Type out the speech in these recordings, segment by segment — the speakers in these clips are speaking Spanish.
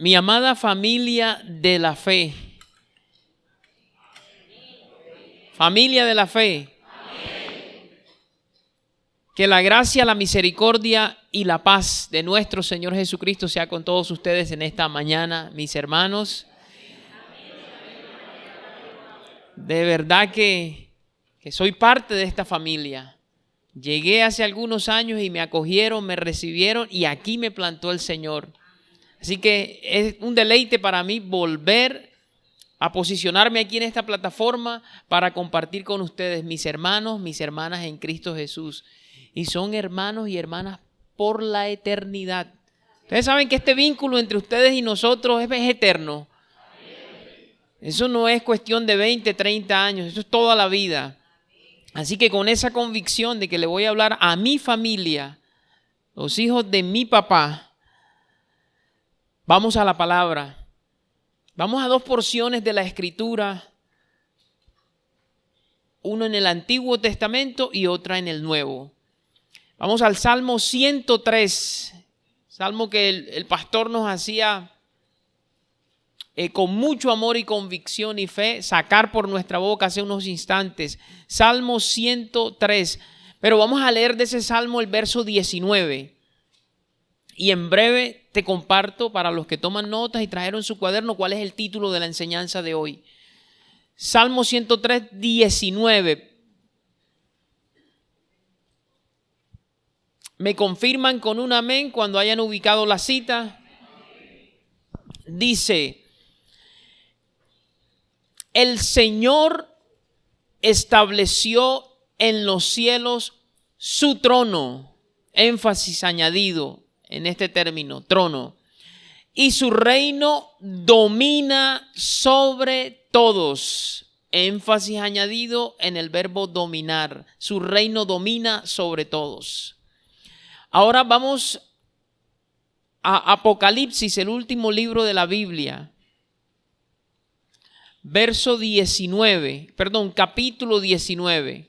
Mi amada familia de la fe. Familia de la fe. Que la gracia, la misericordia y la paz de nuestro Señor Jesucristo sea con todos ustedes en esta mañana, mis hermanos. De verdad que soy parte de esta familia. Llegué hace algunos años y me acogieron, me recibieron y aquí me plantó el Señor. Así que es un deleite para mí volver a posicionarme aquí en esta plataforma para compartir con ustedes, mis hermanos, mis hermanas en Cristo Jesús. Y son hermanos y hermanas por la eternidad. Ustedes saben que este vínculo entre ustedes y nosotros es eterno. Eso no es cuestión de 20, 30 años, eso es toda la vida. Así que con esa convicción de que le voy a hablar a mi familia, los hijos de mi papá, vamos a la palabra. Vamos a dos porciones de la Escritura, uno en el Antiguo Testamento y otra en el Nuevo. Vamos al Salmo 103, salmo que el pastor nos hacía con mucho amor y convicción y fe sacar por nuestra boca hace unos instantes. Salmo 103, pero vamos a leer de ese salmo el verso 19. Y en breve te comparto para los que toman notas y trajeron su cuaderno cuál es el título de la enseñanza de hoy. Salmo 103, 19. ¿Me confirman con un amén cuando hayan ubicado la cita? Dice: el Señor estableció en los cielos su trono, énfasis añadido en este término, trono, y su reino domina sobre todos, énfasis añadido en el verbo dominar, su reino domina sobre todos. Ahora vamos a Apocalipsis, el último libro de la Biblia. Capítulo 19.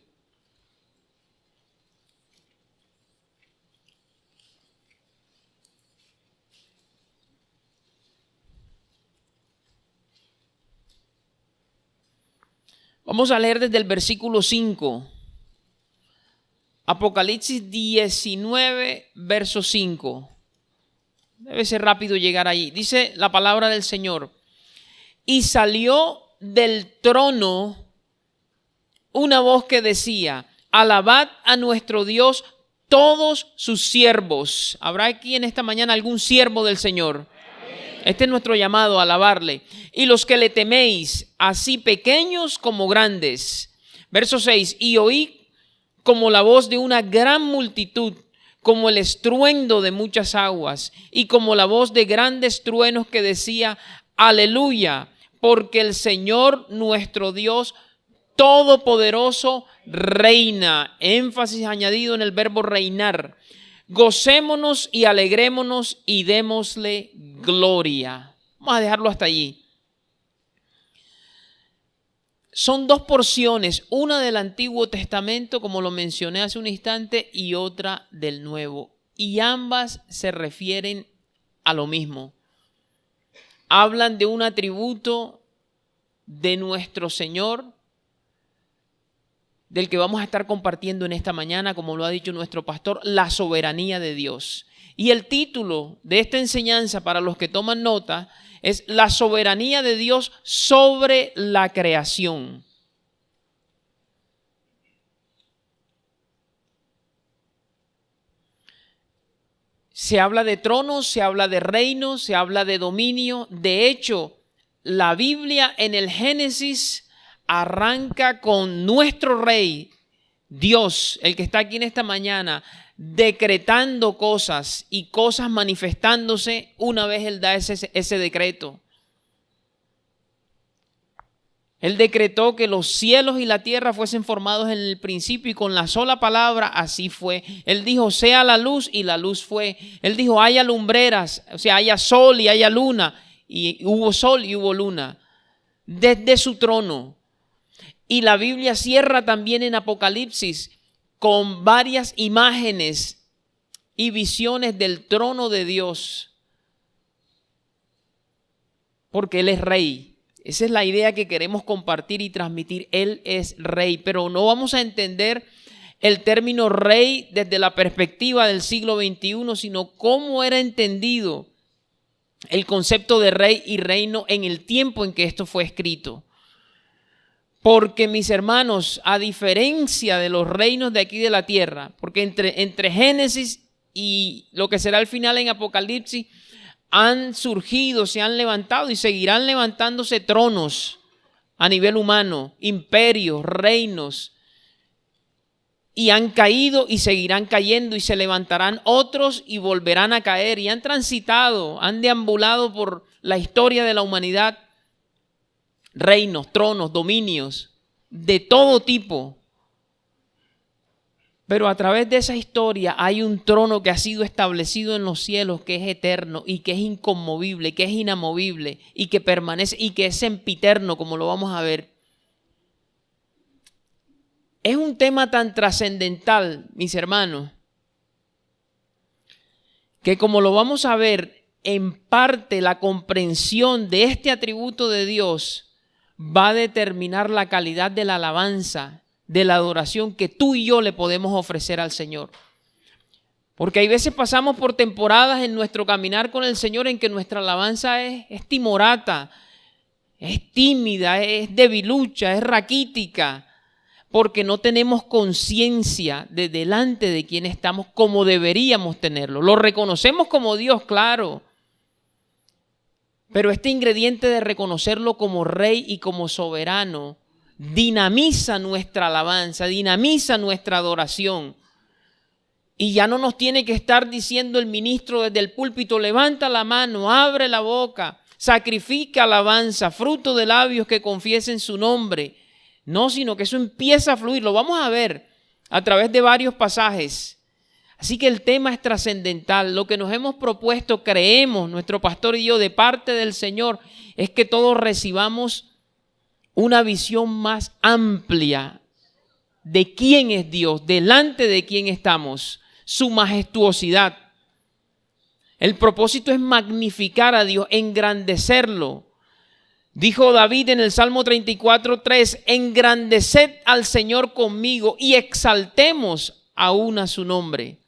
Vamos a leer desde el versículo 5. Apocalipsis 19, verso 5. Debe ser rápido llegar allí. Dice la palabra del Señor: y salió del trono una voz que decía: alabad a nuestro Dios todos sus siervos. ¿Habrá aquí en esta mañana algún siervo del Señor? Este es nuestro llamado, a alabarle. Y los que le teméis, así pequeños como grandes. Verso 6. Y oí como la voz de una gran multitud, como el estruendo de muchas aguas, y como la voz de grandes truenos que decía: aleluya, porque el Señor nuestro Dios Todopoderoso reina. Énfasis añadido en el verbo reinar. Gocémonos y alegrémonos y démosle gloria. Vamos a dejarlo hasta allí. Son dos porciones, una del Antiguo Testamento, como lo mencioné hace un instante, y otra del Nuevo. Y ambas se refieren a lo mismo. Hablan de un atributo de nuestro Señor, del que vamos a estar compartiendo en esta mañana, como lo ha dicho nuestro pastor, la soberanía de Dios. Y el título de esta enseñanza, para los que toman nota, es la soberanía de Dios sobre la creación. Se habla de tronos, se habla de reinos, se habla de dominio. De hecho, la Biblia en el Génesis arranca con nuestro Rey, Dios, el que está aquí en esta mañana, decretando cosas y cosas manifestándose una vez Él da ese decreto. Él decretó que los cielos y la tierra fuesen formados en el principio y con la sola palabra así fue. Él dijo: sea la luz, y la luz fue. Él dijo: haya lumbreras, o sea, haya sol y haya luna, y hubo sol y hubo luna, desde su trono. Y la Biblia cierra también en Apocalipsis con varias imágenes y visiones del trono de Dios. porque Él es rey. Esa es la idea que queremos compartir y transmitir. Él es rey, pero no vamos a entender el término rey desde la perspectiva del siglo XXI, sino cómo era entendido el concepto de rey y reino en el tiempo en que esto fue escrito. Porque, mis hermanos, a diferencia de los reinos de aquí de la tierra, porque entre Génesis y lo que será el final en Apocalipsis, han surgido, se han levantado y seguirán levantándose tronos a nivel humano, imperios, reinos, y han caído y seguirán cayendo y se levantarán otros y volverán a caer, y han transitado, han deambulado por la historia de la humanidad, reinos, tronos, dominios de todo tipo. Pero a través de esa historia hay un trono que ha sido establecido en los cielos, que es eterno y que es inconmovible, que es inamovible y que permanece y que es sempiterno, como lo vamos a ver. Es un tema tan trascendental, mis hermanos, que como lo vamos a ver, en parte la comprensión de este atributo de Dios va a determinar la calidad de la alabanza, de la adoración que tú y yo le podemos ofrecer al Señor. Porque hay veces pasamos por temporadas en nuestro caminar con el Señor en que nuestra alabanza es timorata, es tímida, es debilucha, es raquítica, porque no tenemos conciencia de delante de quién estamos como deberíamos tenerlo. Lo reconocemos como Dios, claro, pero este ingrediente de reconocerlo como Rey y como soberano dinamiza nuestra alabanza, dinamiza nuestra adoración. Y ya no nos tiene que estar diciendo el ministro desde el púlpito: levanta la mano, abre la boca, sacrifica alabanza, fruto de labios que confiesen su nombre. No, sino que eso empieza a fluir. Lo vamos a ver a través de varios pasajes. Así que el tema es trascendental. Lo que nos hemos propuesto, creemos, nuestro pastor y yo, de parte del Señor, es que todos recibamos una visión más amplia de quién es Dios, delante de quién estamos, su majestuosidad. El propósito es magnificar a Dios, engrandecerlo. Dijo David en el Salmo 34:3, engrandeced al Señor conmigo y exaltemos aún a su nombre.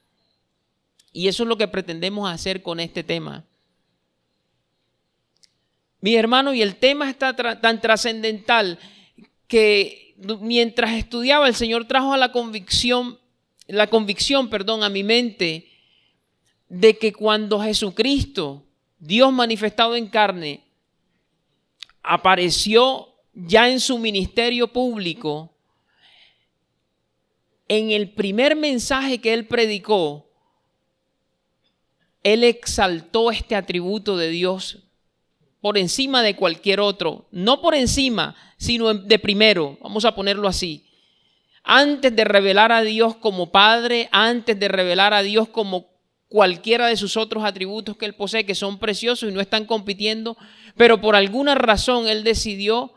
Y eso es lo que pretendemos hacer con este tema. Mi hermano, y el tema está tan trascendental que mientras estudiaba el Señor trajo a la convicción, a mi mente, de que cuando Jesucristo, Dios manifestado en carne, apareció ya en su ministerio público, en el primer mensaje que Él predicó, Él exaltó este atributo de Dios por encima de cualquier otro. No por encima, sino de primero, vamos a ponerlo así. Antes de revelar a Dios como Padre, antes de revelar a Dios como cualquiera de sus otros atributos que Él posee, que son preciosos y no están compitiendo, pero por alguna razón Él decidió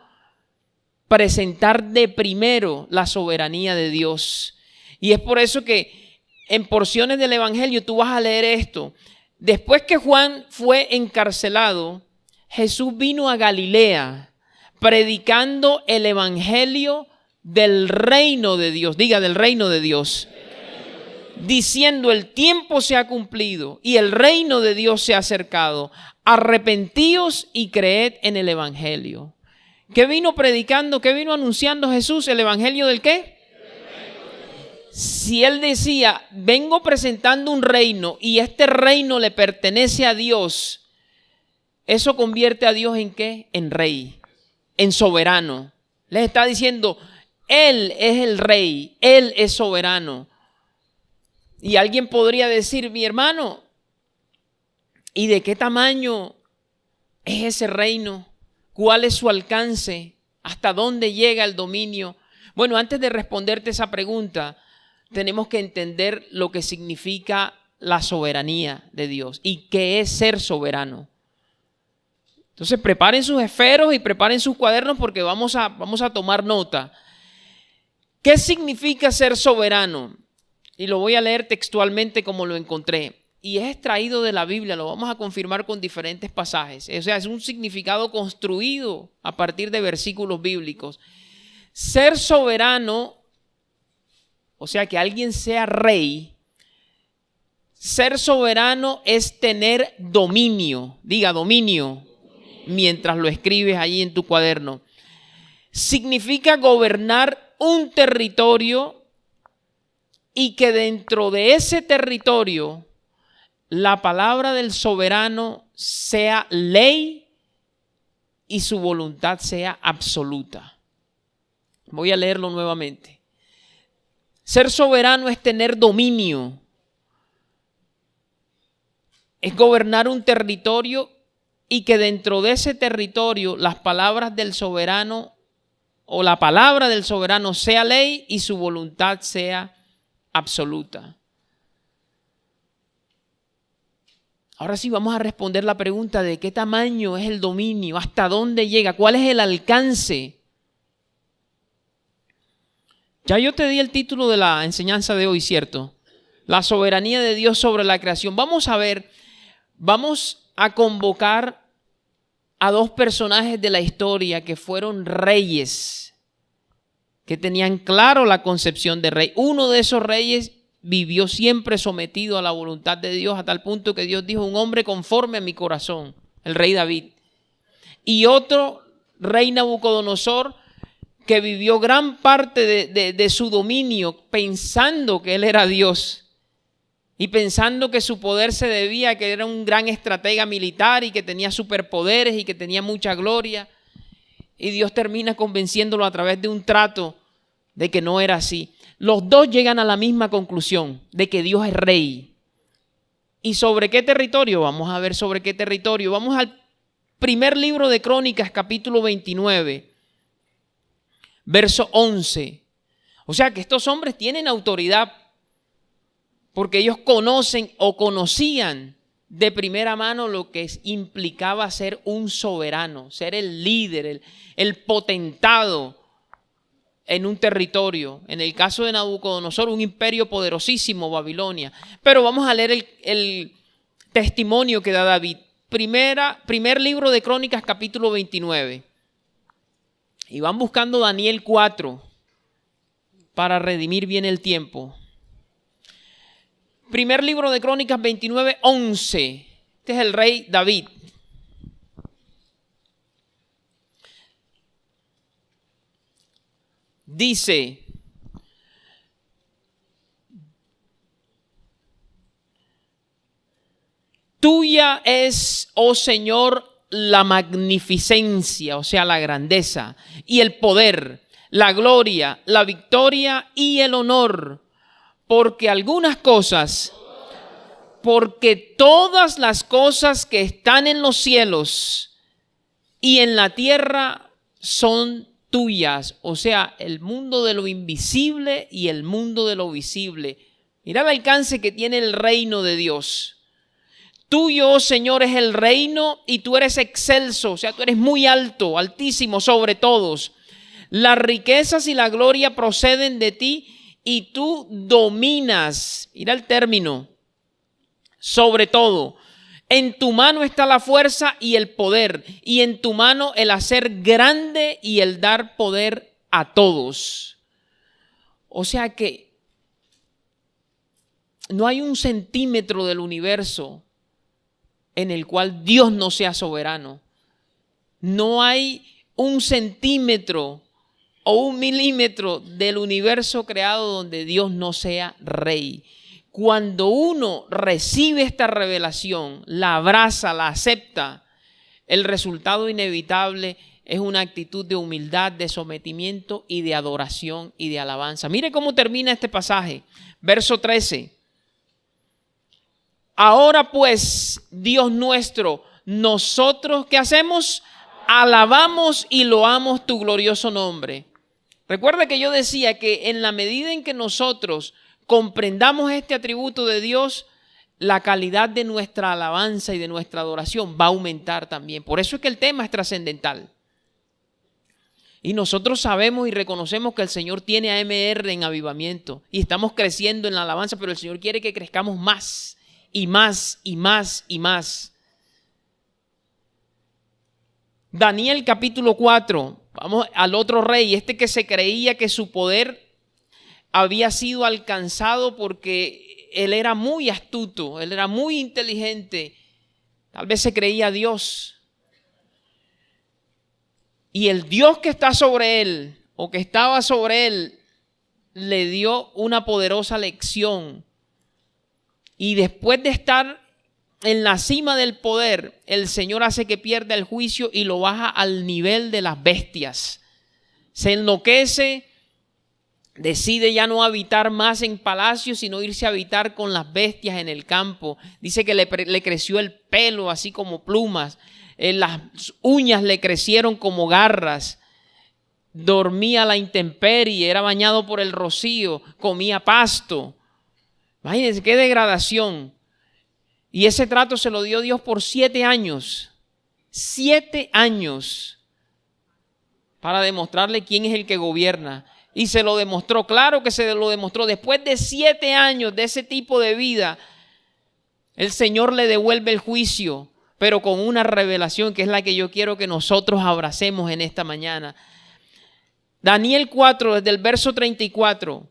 presentar de primero la soberanía de Dios. Y es por eso que en porciones del Evangelio tú vas a leer esto. Después que Juan fue encarcelado, Jesús vino a Galilea predicando el Evangelio del reino de Dios. Diga, del reino de Dios. Diciendo: el tiempo se ha cumplido y el reino de Dios se ha acercado. Arrepentíos y creed en el Evangelio. ¿Qué vino predicando? ¿Qué vino anunciando Jesús? ¿El Evangelio del qué? Si Él decía: vengo presentando un reino y este reino le pertenece a Dios, eso convierte a Dios ¿en qué? En rey, en soberano. Les está diciendo: Él es el rey, Él es soberano. Y alguien podría decir: mi hermano, ¿y de qué tamaño es ese reino? ¿Cuál es su alcance? ¿Hasta dónde llega el dominio? Bueno, antes de responderte esa pregunta, tenemos que entender lo que significa la soberanía de Dios y qué es ser soberano. Entonces preparen sus esferos y preparen sus cuadernos porque vamos a tomar nota. ¿Qué significa ser soberano? Y lo voy a leer textualmente como lo encontré. y es extraído de la Biblia, lo vamos a confirmar con diferentes pasajes. O sea, es un significado construido a partir de versículos bíblicos. Ser soberano, o sea, que alguien sea rey. Ser soberano es tener dominio. Diga dominio mientras lo escribes ahí en tu cuaderno. Significa gobernar un territorio y que dentro de ese territorio la palabra del soberano sea ley y su voluntad sea absoluta. Voy a leerlo nuevamente. Ser soberano es tener dominio. Es gobernar un territorio y que dentro de ese territorio las palabras del soberano o la palabra del soberano sea ley y su voluntad sea absoluta. Ahora sí vamos a responder la pregunta de qué tamaño es el dominio, hasta dónde llega, cuál es el alcance. Ya yo te di el título de la enseñanza de hoy, ¿cierto? La soberanía de Dios sobre la creación. Vamos a ver, vamos a convocar a dos personajes de la historia que fueron reyes, que tenían claro la concepción de rey. Uno de esos reyes vivió siempre sometido a la voluntad de Dios, a tal punto que Dios dijo: un hombre conforme a mi corazón, el rey David. Y otro, rey Nabucodonosor, que vivió gran parte de su dominio pensando que él era Dios y pensando que su poder se debía a que era un gran estratega militar y que tenía superpoderes y que tenía mucha gloria. Y Dios termina convenciéndolo a través de un trato de que no era así. Los dos llegan a la misma conclusión, de que Dios es rey. ¿Y sobre qué territorio? Vamos a ver sobre qué territorio. Vamos al primer libro de Crónicas, capítulo 29, verso 11. O sea que estos hombres tienen autoridad porque ellos conocen o conocían de primera mano lo que implicaba ser un soberano, ser el líder, el potentado en un territorio. En el caso de Nabucodonosor, un imperio poderosísimo, Babilonia. Pero vamos a leer el testimonio que da David. Primer libro de Crónicas, capítulo 29. Y van buscando Daniel 4 para redimir bien el tiempo. Primer libro de Crónicas 29, 11. Este es el rey David. Dice: tuya es, oh Señor, la magnificencia, o sea, la grandeza, y el poder, la gloria, la victoria y el honor, porque todas las cosas que están en los cielos y en la tierra son tuyas, o sea, el mundo de lo invisible y el mundo de lo visible. Mira el alcance que tiene el reino de Dios. Tuyo, oh Señor, es el reino y tú eres excelso, o sea, tú eres muy alto, altísimo sobre todos. Las riquezas y la gloria proceden de ti y tú dominas, mira el término, sobre todo. En tu mano está la fuerza y el poder, y en tu mano el hacer grande y el dar poder a todos. O sea que no hay un centímetro del universo en el cual Dios no sea soberano. No hay un centímetro o un milímetro del universo creado donde Dios no sea rey. Cuando uno recibe esta revelación, la abraza, la acepta, el resultado inevitable es una actitud de humildad, de sometimiento y de adoración y de alabanza. Mire cómo termina este pasaje, verso 13. Ahora pues, Dios nuestro, nosotros, ¿qué hacemos? Alabamos y loamos tu glorioso nombre. Recuerda que yo decía que en la medida en que nosotros comprendamos este atributo de Dios, la calidad de nuestra alabanza y de nuestra adoración va a aumentar también. Por eso es que el tema es trascendental. Y nosotros sabemos y reconocemos que el Señor tiene a MR en avivamiento y estamos creciendo en la alabanza, pero el Señor quiere que crezcamos más y más y más y más. Daniel capítulo 4, vamos al otro rey, este que se creía que su poder había sido alcanzado porque él era muy astuto, él era muy inteligente, tal vez se creía Dios. Y el Dios que está sobre él o que estaba sobre él le dio una poderosa lección. Y después de estar en la cima del poder, el Señor hace que pierda el juicio y lo baja al nivel de las bestias. Se enloquece, decide ya no habitar más en palacios, sino irse a habitar con las bestias en el campo. Dice que le creció el pelo así como plumas, las uñas le crecieron como garras. Dormía a la intemperie, era bañado por el rocío, comía pasto. Imagínense qué degradación. Y ese trato se lo dio Dios por 7 años. 7 años. Para demostrarle quién es el que gobierna. Y se lo demostró, claro que se lo demostró. Después de 7 años de ese tipo de vida, el Señor le devuelve el juicio, pero con una revelación que es la que yo quiero que nosotros abracemos en esta mañana. Daniel 4, desde el verso 34.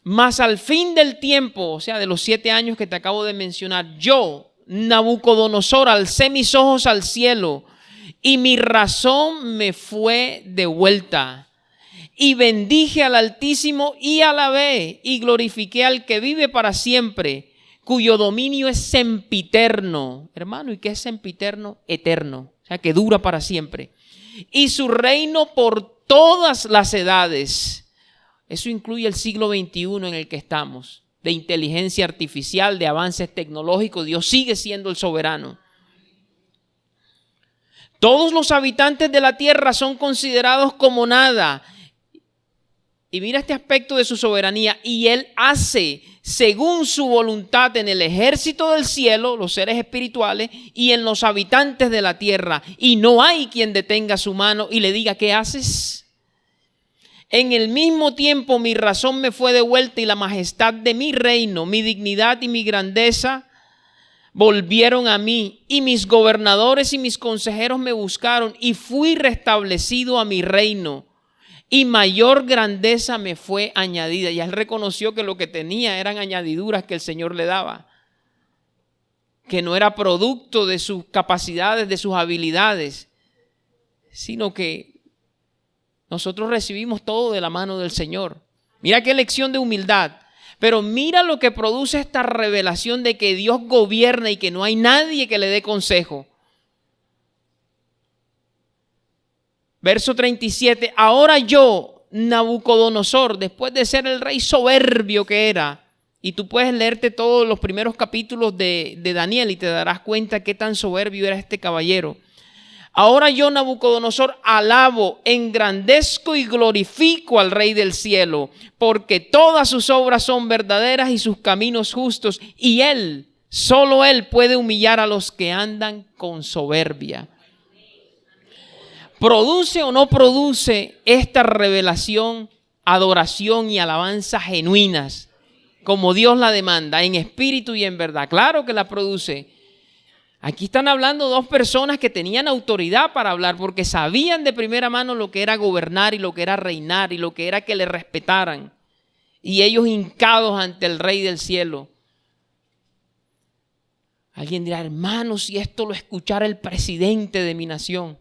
Mas al fin del tiempo, o sea, de los 7 años que te acabo de mencionar, yo, Nabucodonosor, alcé mis ojos al cielo y mi razón me fue devuelta. Y bendije al Altísimo y alabé y glorifiqué al que vive para siempre, cuyo dominio es sempiterno. Hermano, ¿y qué es sempiterno? Eterno, o sea, que dura para siempre. Y su reino por todas las edades. Eso incluye el siglo XXI en el que estamos, de inteligencia artificial, de avances tecnológicos. Dios sigue siendo el soberano. Todos los habitantes de la tierra son considerados como nada. Y mira este aspecto de su soberanía. Y Él hace según su voluntad en el ejército del cielo, los seres espirituales, y en los habitantes de la tierra. Y no hay quien detenga su mano y le diga, ¿qué haces? En el mismo tiempo mi razón me fue devuelta y la majestad de mi reino, mi dignidad y mi grandeza volvieron a mí. Y mis gobernadores y mis consejeros me buscaron y fui restablecido a mi reino. Y mayor grandeza me fue añadida. Y él reconoció que lo que tenía eran añadiduras que el Señor le daba. Que no era producto de sus capacidades, de sus habilidades, sino que nosotros recibimos todo de la mano del Señor. Mira qué lección de humildad. Pero mira lo que produce esta revelación de que Dios gobierna y que no hay nadie que le dé consejo. Verso 37. Ahora yo, Nabucodonosor, después de ser el rey soberbio que era, y tú puedes leerte todos los primeros capítulos de Daniel y te darás cuenta qué tan soberbio era este caballero. Ahora yo, Nabucodonosor, alabo, engrandezco y glorifico al Rey del cielo, porque todas sus obras son verdaderas y sus caminos justos, y Él, solo Él puede humillar a los que andan con soberbia. ¿Produce o no produce esta revelación, adoración y alabanza genuinas, como Dios la demanda, en espíritu y en verdad? Claro que la produce. Aquí están hablando dos personas que tenían autoridad para hablar porque sabían de primera mano lo que era gobernar y lo que era reinar y lo que era que le respetaran. Y ellos hincados ante el Rey del cielo. Alguien dirá, hermano, si esto lo escuchara el presidente de mi nación,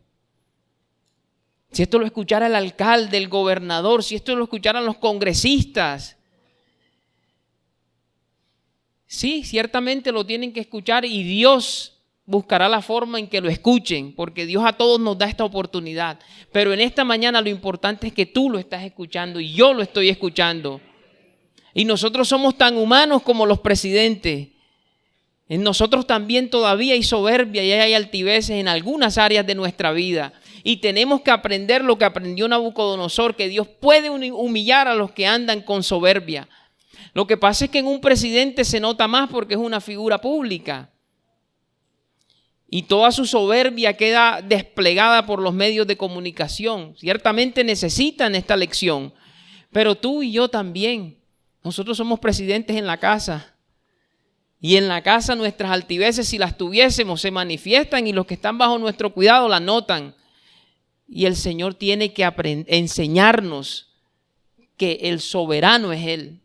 si esto lo escuchara el alcalde, el gobernador, si esto lo escucharan los congresistas. Sí, ciertamente lo tienen que escuchar y Dios buscará la forma en que lo escuchen, porque Dios a todos nos da esta oportunidad. Pero en esta mañana lo importante es que tú lo estás escuchando y yo lo estoy escuchando. Y nosotros somos tan humanos como los presidentes. En nosotros también todavía hay soberbia y hay altiveces en algunas áreas de nuestra vida. Y tenemos que aprender lo que aprendió Nabucodonosor, que Dios puede humillar a los que andan con soberbia. Lo que pasa es que en un presidente se nota más porque es una figura pública. Y toda su soberbia queda desplegada por los medios de comunicación. Ciertamente necesitan esta lección, pero tú y yo también. Nosotros somos presidentes en la casa. Y en la casa nuestras altiveces, si las tuviésemos, se manifiestan y los que están bajo nuestro cuidado las notan. Y el Señor tiene que enseñarnos que el soberano es Él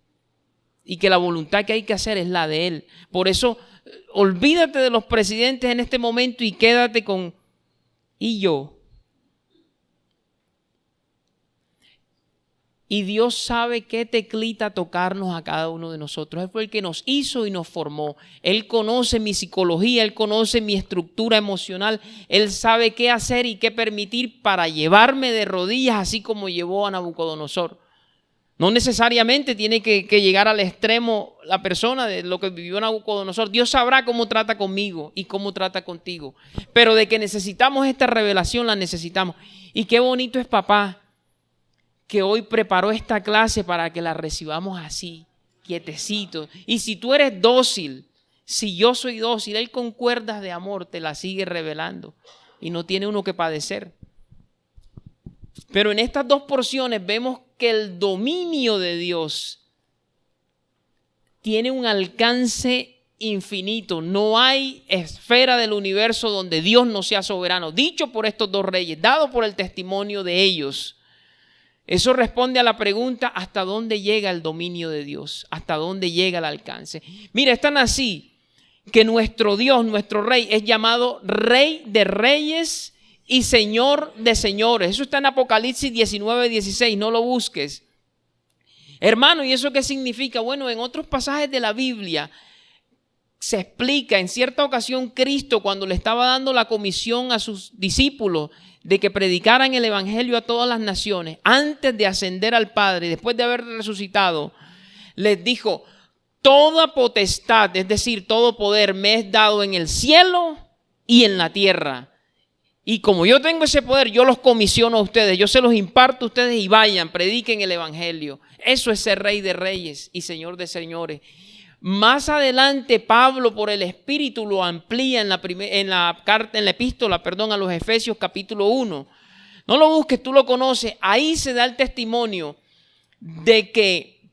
y que la voluntad que hay que hacer es la de Él. Por eso, olvídate de los presidentes en este momento y quédate con ¿y yo? Y Dios sabe qué teclita tocarnos a cada uno de nosotros. Él fue el que nos hizo y nos formó. Él conoce mi psicología, Él conoce mi estructura emocional. Él sabe qué hacer y qué permitir para llevarme de rodillas, así como llevó a Nabucodonosor. No necesariamente tiene que llegar al extremo la persona de lo que vivió Nabucodonosor. Dios sabrá cómo trata conmigo y cómo trata contigo. Pero de que necesitamos esta revelación, la necesitamos. Y qué bonito es papá, que hoy preparó esta clase para que la recibamos así, quietecitos. Y si tú eres dócil, si yo soy dócil, Él con cuerdas de amor te la sigue revelando y no tiene uno que padecer. Pero en estas dos porciones vemos que el dominio de Dios tiene un alcance infinito. No hay esfera del universo donde Dios no sea soberano. Dicho por estos dos reyes, dado por el testimonio de ellos. Eso responde a la pregunta, ¿hasta dónde llega el dominio de Dios? ¿Hasta dónde llega el alcance? Mira, es tan así que nuestro Dios, nuestro Rey, es llamado Rey de Reyes y Señor de Señores. Eso está en Apocalipsis 19:16, no lo busques. Hermano, ¿y eso qué significa? Bueno, en otros pasajes de la Biblia se explica, en cierta ocasión Cristo, cuando le estaba dando la comisión a sus discípulos, de que predicaran el evangelio a todas las naciones, antes de ascender al Padre, después de haber resucitado, les dijo, toda potestad, es decir, todo poder me es dado en el cielo y en la tierra. Y como yo tengo ese poder, yo los comisiono a ustedes, yo se los imparto a ustedes y vayan, prediquen el evangelio. Eso es ser Rey de Reyes y Señor de Señores. Más adelante Pablo por el Espíritu lo amplía en la epístola a los Efesios capítulo 1. No lo busques, tú lo conoces. Ahí se da el testimonio de que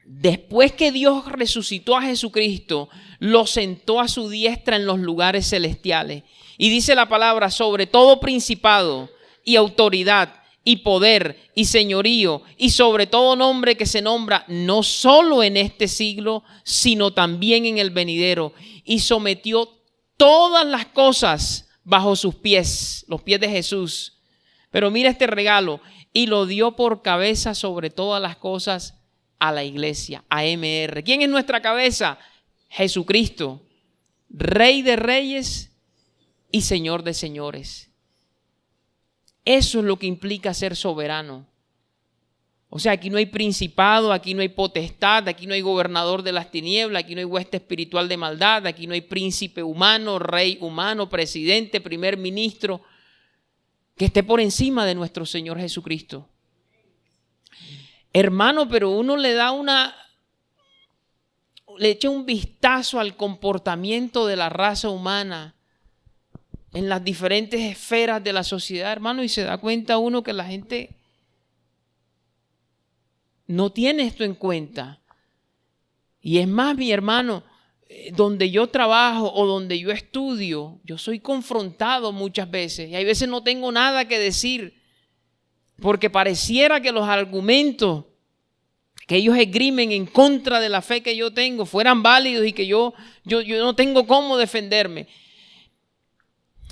después que Dios resucitó a Jesucristo, lo sentó a su diestra en los lugares celestiales. Y dice la palabra, sobre todo principado y autoridad y poder y señorío y sobre todo nombre que se nombra no solo en este siglo, sino también en el venidero. Y sometió todas las cosas bajo sus pies, los pies de Jesús. Pero mira este regalo, y lo dio por cabeza sobre todas las cosas a la iglesia, a MR. ¿Quién es nuestra cabeza? Jesucristo, Rey de Reyes y Señor de Señores. Eso es lo que implica ser soberano. O sea, aquí no hay principado, aquí no hay potestad, aquí no hay gobernador de las tinieblas, aquí no hay hueste espiritual de maldad, aquí no hay príncipe humano, rey humano, presidente, primer ministro, que esté por encima de nuestro Señor Jesucristo. Hermano, pero uno le echa un vistazo al comportamiento de la raza humana en las diferentes esferas de la sociedad, hermano, y se da cuenta uno que la gente no tiene esto en cuenta. Y es más, mi hermano, donde yo trabajo o donde yo estudio, yo soy confrontado muchas veces y hay veces no tengo nada que decir porque pareciera que los argumentos que ellos esgrimen en contra de la fe que yo tengo fueran válidos y que yo no tengo cómo defenderme.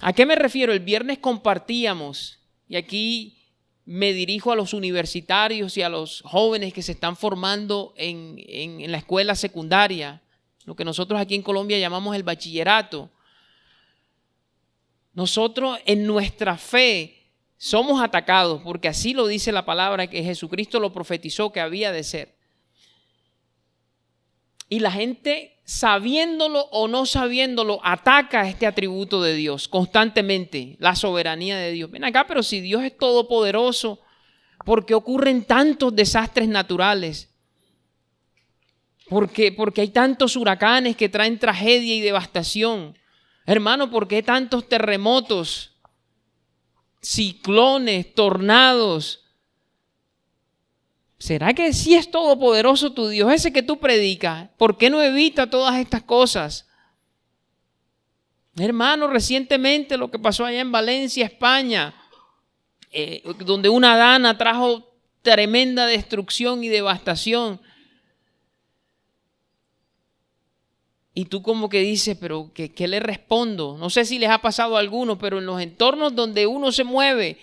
¿A qué me refiero? El viernes compartíamos, y aquí me dirijo a los universitarios y a los jóvenes que se están formando en la escuela secundaria, lo que nosotros aquí en Colombia llamamos el bachillerato. Nosotros en nuestra fe somos atacados, porque así lo dice la palabra, que Jesucristo lo profetizó que había de ser. Y la gente, sabiéndolo o no sabiéndolo, ataca este atributo de Dios constantemente, la soberanía de Dios. Ven acá, pero si Dios es todopoderoso, ¿por qué ocurren tantos desastres naturales? Porque hay tantos huracanes que traen tragedia y devastación. Hermano, ¿por qué tantos terremotos, ciclones, tornados? ¿será que sí es todopoderoso tu Dios, ese que tú predicas? ¿Por qué no evita todas estas cosas? Hermano, recientemente lo que pasó allá en Valencia, España, donde una dana trajo tremenda destrucción y devastación. Y tú como que dices, pero ¿qué le respondo? No sé si les ha pasado a algunos, pero en los entornos donde uno se mueve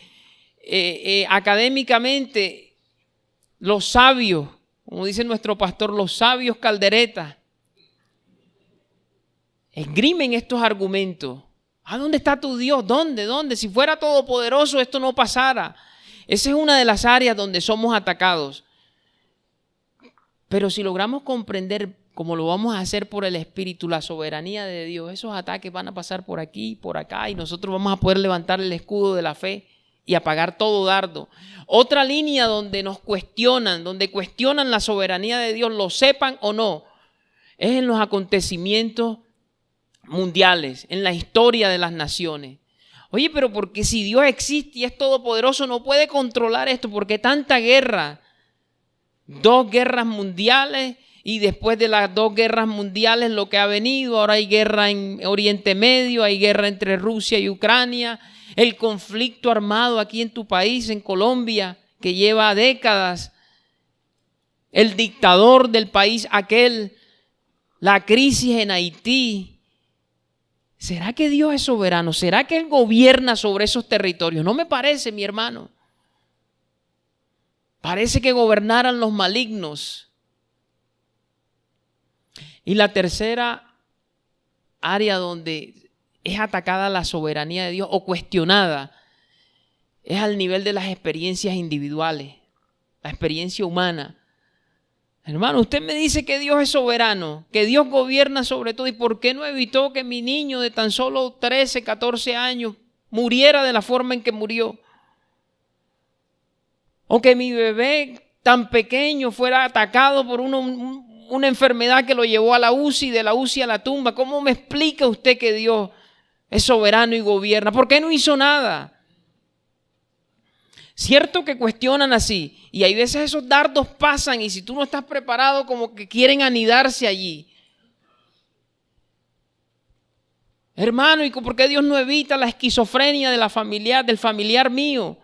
académicamente, los sabios, como dice nuestro pastor, los sabios calderetas, esgrimen estos argumentos. ¿A dónde está tu Dios? ¿Dónde? Si fuera todopoderoso esto no pasara. Esa es una de las áreas donde somos atacados. Pero si logramos comprender, como lo vamos a hacer por el Espíritu, la soberanía de Dios, esos ataques van a pasar por aquí, por acá, y nosotros vamos a poder levantar el escudo de la fe y apagar todo dardo. Otra línea donde nos cuestionan, donde cuestionan la soberanía de Dios, lo sepan o no, es en los acontecimientos mundiales, en la historia de las naciones. Oye, pero porque si Dios existe y es todopoderoso, no puede controlar esto, ¿por qué tanta guerra? 2 guerras mundiales, y después de las 2 guerras mundiales lo que ha venido, ahora hay guerra en Oriente Medio, hay guerra entre Rusia y Ucrania, el conflicto armado aquí en tu país, en Colombia, que lleva décadas, el dictador del país aquel, la crisis en Haití. ¿Será que Dios es soberano? ¿Será que Él gobierna sobre esos territorios? No me parece, mi hermano. Parece que gobernaran los malignos. Y la tercera área donde es atacada la soberanía de Dios o cuestionada es al nivel de las experiencias individuales, la experiencia humana. Hermano, usted me dice que Dios es soberano, que Dios gobierna sobre todo. ¿Y por qué no evitó que mi niño de tan solo 13, 14 años muriera de la forma en que murió? O que mi bebé tan pequeño fuera atacado por una enfermedad que lo llevó a la UCI, de la UCI a la tumba. ¿Cómo me explica usted que Dios es soberano y gobierna? ¿Por qué no hizo nada? Cierto que cuestionan así, y hay veces esos dardos pasan y si tú no estás preparado, como que quieren anidarse allí. Hermano, ¿y por qué Dios no evita la esquizofrenia de del familiar mío?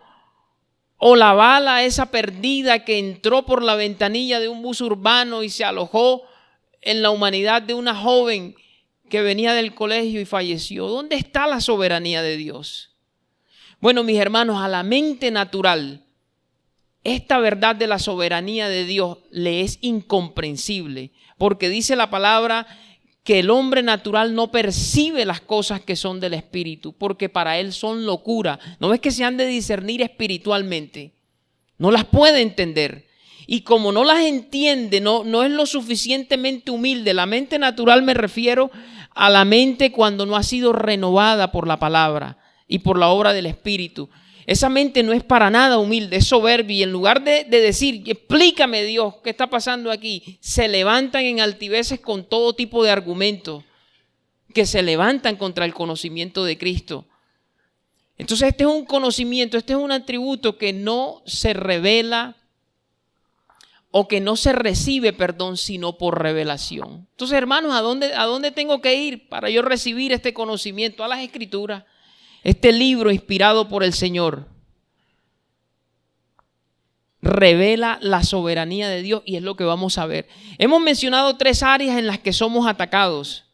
O la bala esa perdida que entró por la ventanilla de un bus urbano y se alojó en la humanidad de una joven que venía del colegio y falleció. ¿Dónde está la soberanía de Dios? Bueno, mis hermanos, a la mente natural, esta verdad de la soberanía de Dios le es incomprensible, porque dice la palabra que el hombre natural no percibe las cosas que son del Espíritu, porque para él son locura. No es que se han de discernir espiritualmente, no las puede entender. Y como no las entiende, no es lo suficientemente humilde. La mente natural me refiero a la mente cuando no ha sido renovada por la palabra y por la obra del Espíritu. Esa mente no es para nada humilde, es soberbia, y en lugar de decir, explícame Dios, ¿qué está pasando aquí?, se levantan en altiveces con todo tipo de argumentos que se levantan contra el conocimiento de Cristo. Entonces este es un conocimiento, este es un atributo que no se revela o que no se recibe, sino por revelación. Entonces, hermanos, ¿a dónde tengo que ir para yo recibir este conocimiento? A las Escrituras. Este libro inspirado por el Señor revela la soberanía de Dios y es lo que vamos a ver. Hemos mencionado 3 áreas en las que somos atacados.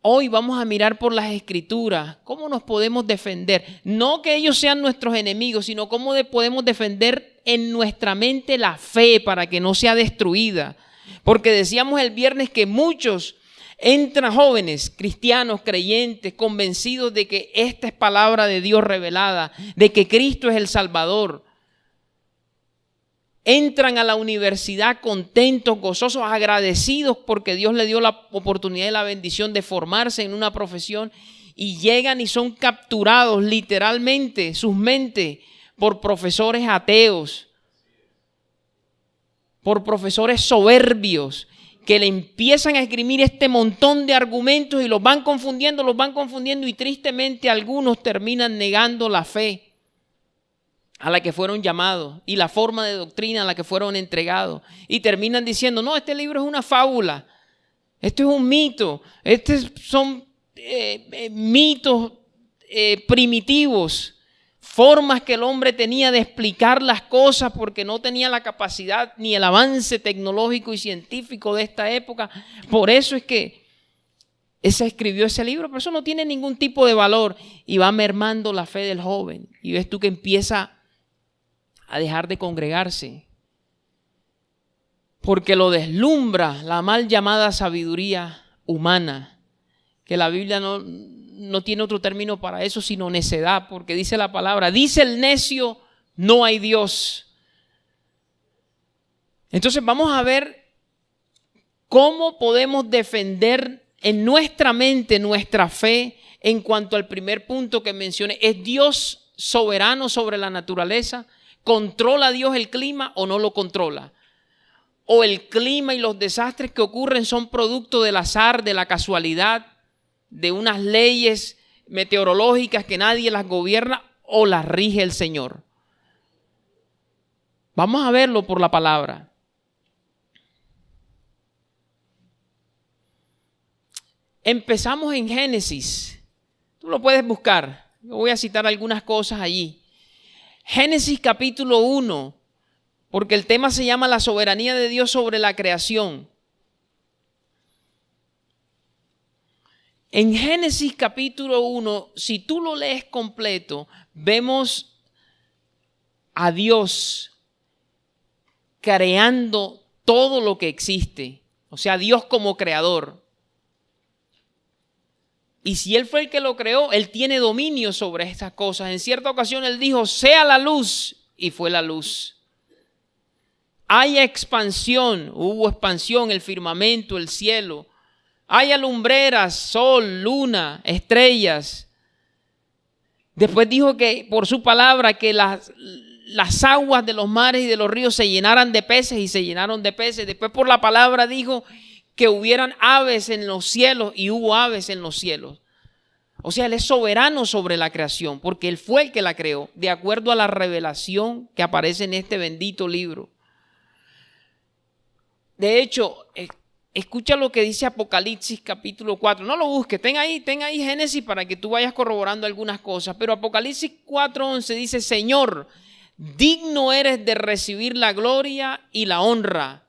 Hoy vamos a mirar por las Escrituras cómo nos podemos defender. No que ellos sean nuestros enemigos, sino cómo podemos defender en nuestra mente la fe para que no sea destruida. Porque decíamos el viernes que muchos entran jóvenes, cristianos, creyentes, convencidos de que esta es palabra de Dios revelada, de que Cristo es el Salvador. Entran a la universidad contentos, gozosos, agradecidos porque Dios le dio la oportunidad y la bendición de formarse en una profesión, y llegan y son capturados literalmente sus mentes por profesores ateos, por profesores soberbios, que le empiezan a esgrimir este montón de argumentos y los van confundiendo y tristemente algunos terminan negando la fe. a la que fueron llamados y la forma de doctrina a la que fueron entregados. Y terminan diciendo, no, este libro es una fábula, esto es un mito, estos son mitos primitivos, formas que el hombre tenía de explicar las cosas porque no tenía la capacidad ni el avance tecnológico y científico de esta época. Por eso es que se escribió ese libro, pero eso no tiene ningún tipo de valor y va mermando la fe del joven. Y ves tú que empieza a dejar de congregarse porque lo deslumbra la mal llamada sabiduría humana, que la Biblia no tiene otro término para eso sino necedad, porque dice la palabra, dice el necio, no hay Dios. Entonces vamos a ver cómo podemos defender en nuestra mente nuestra fe en cuanto al primer punto que mencioné. ¿Es Dios soberano sobre la naturaleza? ¿Controla Dios el clima o no lo controla? ¿O el clima y los desastres que ocurren son producto del azar, de la casualidad, de unas leyes meteorológicas que nadie las gobierna o las rige el Señor? Vamos a verlo por la palabra. Empezamos en Génesis. Tú lo puedes buscar. Yo voy a citar algunas cosas allí. Génesis capítulo 1, porque el tema se llama la soberanía de Dios sobre la creación. En Génesis capítulo 1, si tú lo lees completo, vemos a Dios creando todo lo que existe. O sea, Dios como creador. Y si Él fue el que lo creó, Él tiene dominio sobre estas cosas. En cierta ocasión Él dijo, sea la luz, y fue la luz. Hay expansión, hubo expansión, el firmamento, el cielo. Hay alumbreras, sol, luna, estrellas. Después dijo que por su palabra que las aguas de los mares y de los ríos se llenaran de peces y se llenaron de peces. Después por la palabra dijo que hubieran aves en los cielos y hubo aves en los cielos. O sea, Él es soberano sobre la creación porque Él fue el que la creó, de acuerdo a la revelación que aparece en este bendito libro. De hecho, escucha lo que dice Apocalipsis capítulo 4. No lo busques, ten ahí Génesis para que tú vayas corroborando algunas cosas. Pero Apocalipsis 4:11 dice, Señor, digno eres de recibir la gloria y la honra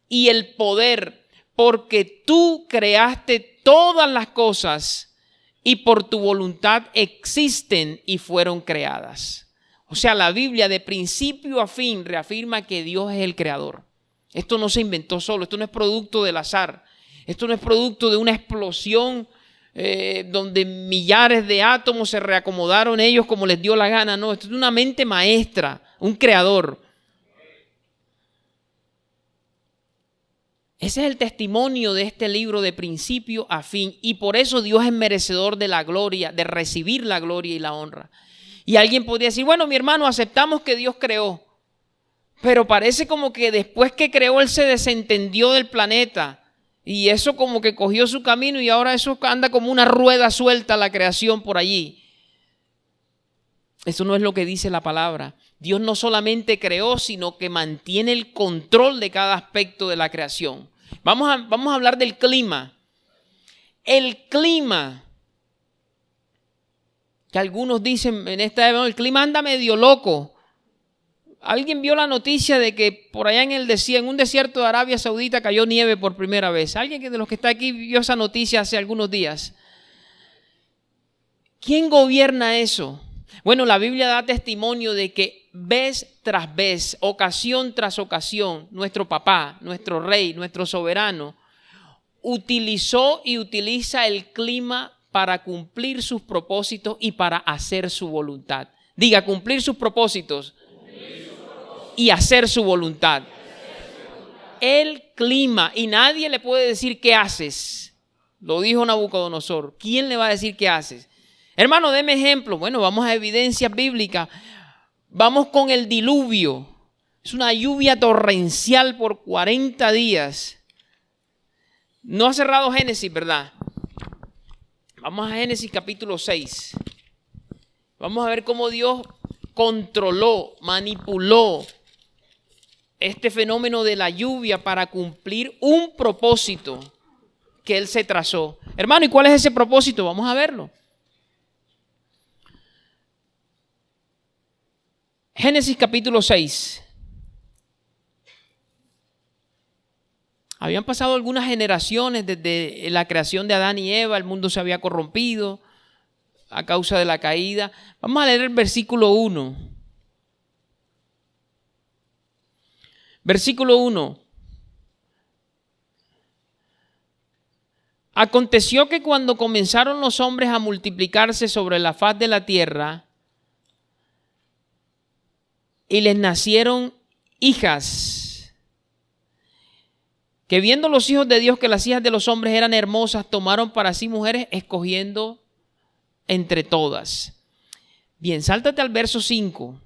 y el poder, porque tú creaste todas las cosas y por tu voluntad existen y fueron creadas. O sea, la Biblia de principio a fin reafirma que Dios es el creador. Esto no se inventó solo, esto no es producto del azar, esto no es producto de una explosión donde millares de átomos se reacomodaron ellos como les dio la gana. No, esto es una mente maestra, un creador. Ese es el testimonio de este libro de principio a fin y por eso Dios es merecedor de la gloria, de recibir la gloria y la honra. Y alguien podría decir, bueno, mi hermano, aceptamos que Dios creó, pero parece como que después que creó Él se desentendió del planeta y eso como que cogió su camino y ahora eso anda como una rueda suelta la creación por allí. Eso no es lo que dice la palabra. Dios no solamente creó, sino que mantiene el control de cada aspecto de la creación. Vamos a hablar del clima. El clima, que algunos dicen en esta época, el clima anda medio loco. ¿Alguien vio la noticia de que por allá en un desierto de Arabia Saudita cayó nieve por primera vez? ¿Alguien de los que está aquí vio esa noticia hace algunos días? ¿Quién gobierna eso? Bueno, la Biblia da testimonio de que vez tras vez, ocasión tras ocasión, nuestro papá, nuestro rey, nuestro soberano, utilizó y utiliza el clima para cumplir sus propósitos y para hacer su voluntad. Diga, cumplir sus propósitos y hacer su voluntad. El clima, y nadie le puede decir qué haces. Lo dijo Nabucodonosor. ¿Quién le va a decir qué haces? Hermano, deme ejemplo. Bueno, vamos a evidencias bíblicas. Vamos con el diluvio. Es una lluvia torrencial por 40 días. No ha cerrado Génesis, ¿verdad? Vamos a Génesis capítulo 6. Vamos a ver cómo Dios controló, manipuló este fenómeno de la lluvia para cumplir un propósito que Él se trazó. Hermano, ¿y cuál es ese propósito? Vamos a verlo. Génesis capítulo 6. Habían pasado algunas generaciones desde la creación de Adán y Eva, el mundo se había corrompido a causa de la caída. Vamos a leer el versículo 1. Versículo 1. Aconteció que cuando comenzaron los hombres a multiplicarse sobre la faz de la tierra y les nacieron hijas, que viendo los hijos de Dios que las hijas de los hombres eran hermosas, tomaron para sí mujeres, escogiendo entre todas. Bien, sáltate al verso 5.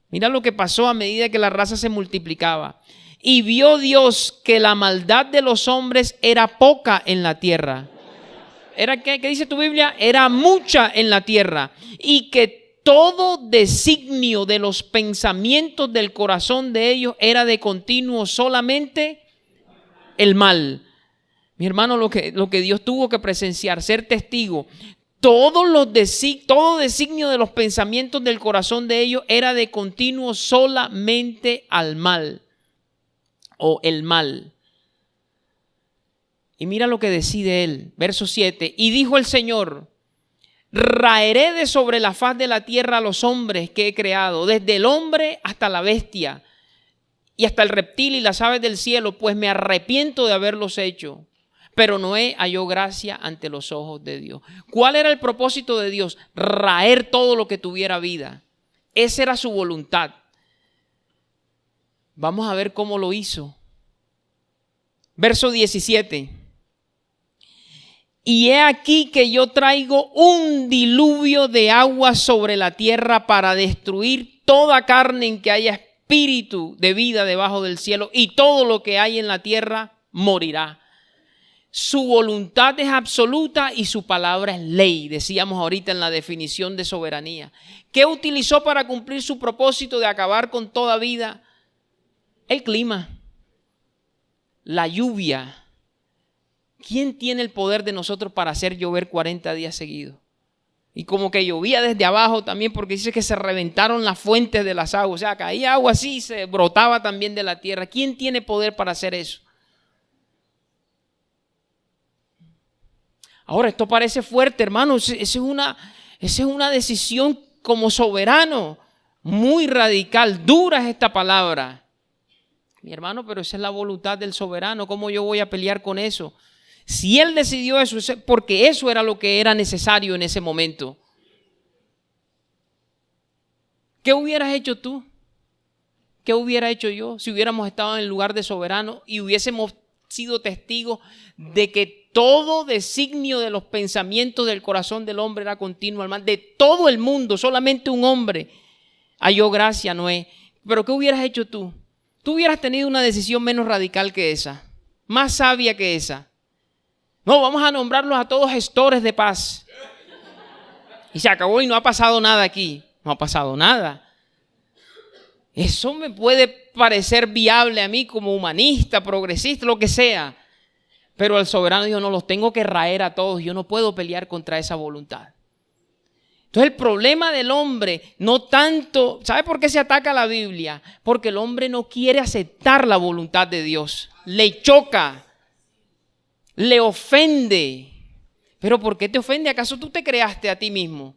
Mira lo que pasó a medida que la raza se multiplicaba. Y vio Dios que la maldad de los hombres era poca en la tierra. ¿Era qué? ¿Qué dice tu Biblia? Era mucha en la tierra. Y que todo designio de los pensamientos del corazón de ellos era de continuo solamente el mal. Mi hermano, lo que Dios tuvo que presenciar, ser testigo. Todo designio de los pensamientos del corazón de ellos era de continuo solamente al mal. O el mal. Y mira lo que decide él, verso 7. Y dijo el Señor: raeré de sobre la faz de la tierra a los hombres que he creado, desde el hombre hasta la bestia, y hasta el reptil y las aves del cielo, pues me arrepiento de haberlos hecho. Pero Noé halló gracia ante los ojos de Dios. ¿Cuál era el propósito de Dios? Raer todo lo que tuviera vida. Esa era su voluntad. Vamos a ver cómo lo hizo. Verso 17. Y he aquí que yo traigo un diluvio de agua sobre la tierra para destruir toda carne en que haya espíritu de vida debajo del cielo, y todo lo que hay en la tierra morirá. Su voluntad es absoluta y su palabra es ley, decíamos ahorita en la definición de soberanía. ¿Qué utilizó para cumplir su propósito de acabar con toda vida? El clima, la lluvia. ¿Quién tiene el poder de nosotros para hacer llover 40 días seguidos? Y como que llovía desde abajo también, porque dice que se reventaron las fuentes de las aguas. O sea, caía agua así y se brotaba también de la tierra. ¿Quién tiene poder para hacer eso? Ahora, esto parece fuerte, hermano. Esa es una decisión como soberano, muy radical. Dura es esta palabra. Mi hermano, pero esa es la voluntad del soberano. ¿Cómo yo voy a pelear con eso? Si Él decidió eso, es porque eso era lo que era necesario en ese momento. ¿Qué hubieras hecho tú? ¿Qué hubiera hecho yo si hubiéramos estado en el lugar de soberano y hubiésemos sido testigos de que todo designio de los pensamientos del corazón del hombre era continuo al mal? De todo el mundo, solamente un hombre halló gracia, Noé. ¿Pero qué hubieras hecho tú? Tú hubieras tenido una decisión menos radical que esa, más sabia que esa. No, vamos a nombrarlos a todos gestores de paz. Y se acabó y no ha pasado nada aquí. No ha pasado nada. Eso me puede parecer viable a mí como humanista, progresista, lo que sea. Pero el soberano dijo, no, los tengo que raer a todos. Yo no puedo pelear contra esa voluntad. Entonces el problema del hombre, no tanto, ¿sabe por qué se ataca la Biblia? Porque el hombre no quiere aceptar la voluntad de Dios. Le choca, le ofende. ¿Pero por qué te ofende? ¿Acaso tú te creaste a ti mismo?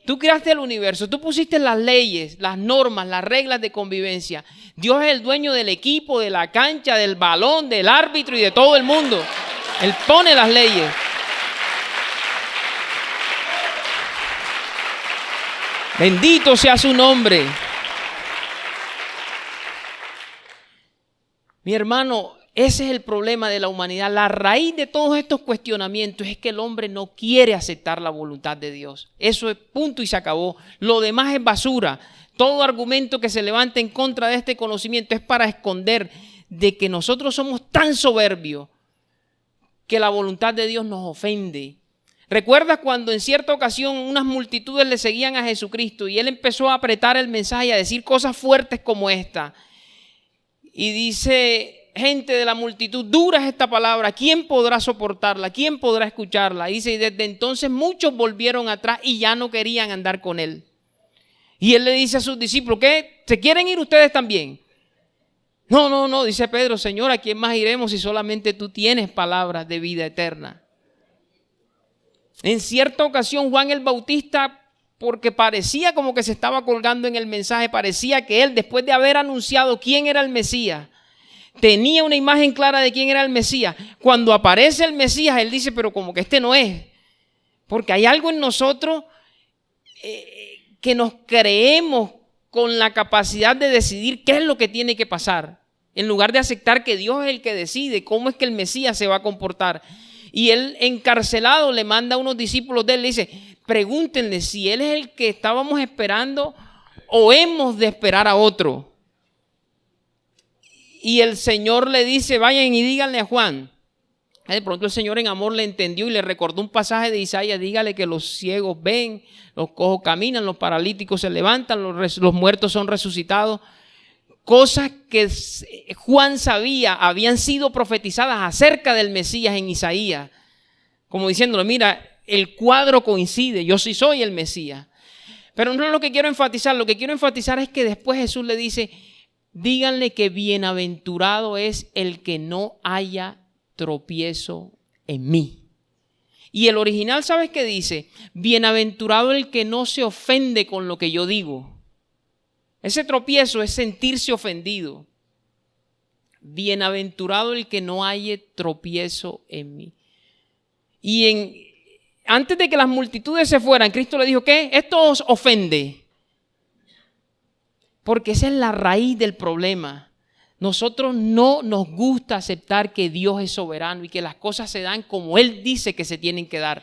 Tú creaste el universo, tú pusiste las leyes, las normas, las reglas de convivencia. Dios es el dueño del equipo, de la cancha, del balón, del árbitro y de todo el mundo. Él pone las leyes. Bendito sea su nombre. Mi hermano, ese es el problema de la humanidad. La raíz de todos estos cuestionamientos es que el hombre no quiere aceptar la voluntad de Dios. Eso es punto y se acabó. Lo demás es basura. Todo argumento que se levante en contra de este conocimiento es para esconder de que nosotros somos tan soberbios que la voluntad de Dios nos ofende. ¿Recuerdas cuando en cierta ocasión unas multitudes le seguían a Jesucristo y él empezó a apretar el mensaje y a decir cosas fuertes como esta? Y dice, gente de la multitud, dura es esta palabra, ¿quién podrá soportarla? ¿Quién podrá escucharla? Y dice, y desde entonces muchos volvieron atrás y ya no querían andar con él. Y él le dice a sus discípulos, ¿qué? ¿Se quieren ir ustedes también? No, dice Pedro, Señor, ¿a quién más iremos si solamente tú tienes palabras de vida eterna? En cierta ocasión Juan el Bautista, porque parecía como que se estaba colgando en el mensaje, parecía que él, después de haber anunciado quién era el Mesías, tenía una imagen clara de quién era el Mesías. Cuando aparece el Mesías, él dice, pero como que este no es, porque hay algo en nosotros que nos creemos con la capacidad de decidir qué es lo que tiene que pasar, en lugar de aceptar que Dios es el que decide cómo es que el Mesías se va a comportar. Y él, encarcelado, le manda a unos discípulos de él, le dice, pregúntenle si él es el que estábamos esperando o hemos de esperar a otro. Y el Señor le dice, vayan y díganle a Juan. De pronto el Señor en amor le entendió y le recordó un pasaje de Isaías, dígale que los ciegos ven, los cojos caminan, los paralíticos se levantan, los muertos son resucitados. Cosas que Juan sabía habían sido profetizadas acerca del Mesías en Isaías, como diciéndole, mira, el cuadro coincide, yo sí soy el Mesías. Pero no es lo que quiero enfatizar, lo que quiero enfatizar es que después Jesús le dice, díganle que bienaventurado es el que no haya tropiezo en mí. Y el original, ¿sabes qué dice? Bienaventurado el que no se ofende con lo que yo digo. Ese tropiezo es sentirse ofendido. Bienaventurado el que no haya tropiezo en mí. Y antes de que las multitudes se fueran, Cristo le dijo, ¿qué? Esto os ofende. Porque esa es la raíz del problema. Nosotros no nos gusta aceptar que Dios es soberano y que las cosas se dan como Él dice que se tienen que dar.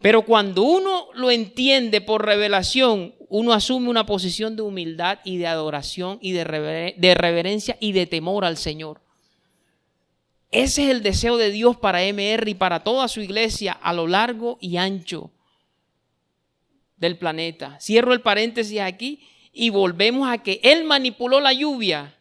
Pero cuando uno lo entiende por revelación, uno asume una posición de humildad y de adoración y de reverencia y de temor al Señor. Ese es el deseo de Dios para MR y para toda su iglesia a lo largo y ancho del planeta. Cierro el paréntesis aquí y volvemos a que Él manipuló la lluvia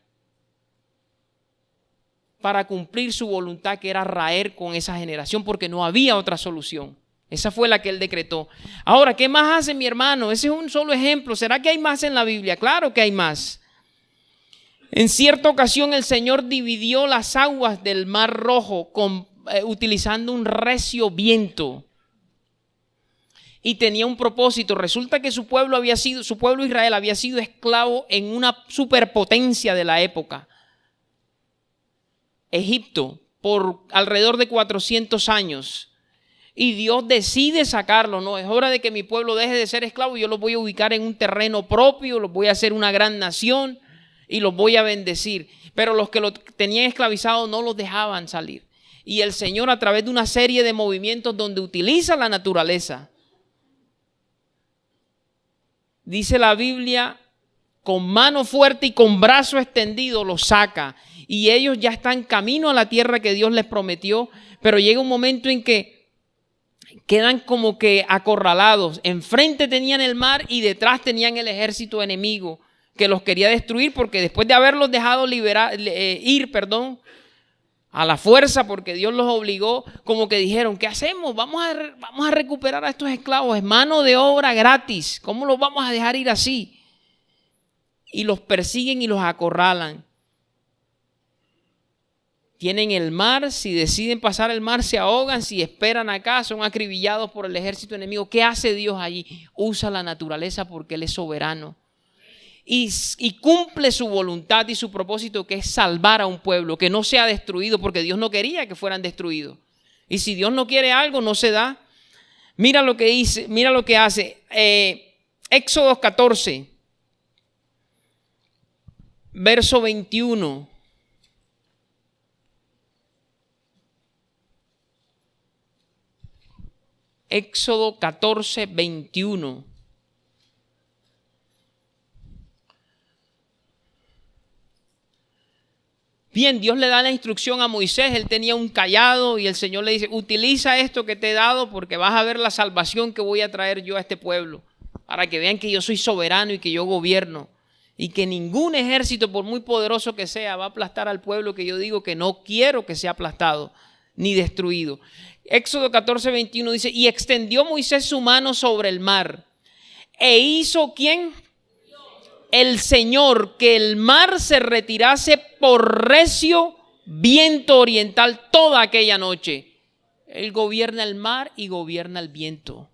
para cumplir su voluntad, que era raer con esa generación, porque no había otra solución. Esa fue la que Él decretó. Ahora, ¿qué más hace mi hermano? Ese es un solo ejemplo. ¿Será que hay más en la Biblia? Claro que hay más. En cierta ocasión el Señor dividió las aguas del Mar Rojo utilizando un recio viento. Y tenía un propósito. Resulta que su pueblo Israel había sido esclavo en una superpotencia de la época, Egipto, por alrededor de 400 años. Y Dios decide sacarlo, no, es hora de que mi pueblo deje de ser esclavo, yo los voy a ubicar en un terreno propio, los voy a hacer una gran nación y los voy a bendecir. Pero los que lo tenían esclavizado no los dejaban salir. Y el Señor, a través de una serie de movimientos donde utiliza la naturaleza, dice la Biblia, con mano fuerte y con brazo extendido los saca. Y ellos ya están camino a la tierra que Dios les prometió, pero llega un momento en que quedan como que acorralados. Enfrente tenían el mar y detrás tenían el ejército enemigo que los quería destruir, porque después de haberlos dejado ir a la fuerza, porque Dios los obligó, como que dijeron, ¿qué hacemos? Vamos a recuperar a estos esclavos, es mano de obra gratis, ¿cómo los vamos a dejar ir así? Y los persiguen y los acorralan. Tienen el mar, si deciden pasar el mar se ahogan, si esperan acá son acribillados por el ejército enemigo. ¿Qué hace Dios allí? Usa la naturaleza porque Él es soberano. Y cumple su voluntad y su propósito, que es salvar a un pueblo, que no sea destruido, porque Dios no quería que fueran destruidos. Y si Dios no quiere algo, no se da. Mira lo que dice, mira lo que hace. Éxodo 14, verso 21. Éxodo 14, 21. Bien, Dios le da la instrucción a Moisés, él tenía un cayado y el Señor le dice, utiliza esto que te he dado porque vas a ver la salvación que voy a traer yo a este pueblo, para que vean que yo soy soberano y que yo gobierno y que ningún ejército, por muy poderoso que sea, va a aplastar al pueblo que yo digo que no quiero que sea aplastado ni destruido. Éxodo 14:21 dice, y extendió Moisés su mano sobre el mar e hizo, ¿quién? El Señor, que el mar se retirase por recio viento oriental toda aquella noche. Él gobierna el mar y gobierna el viento.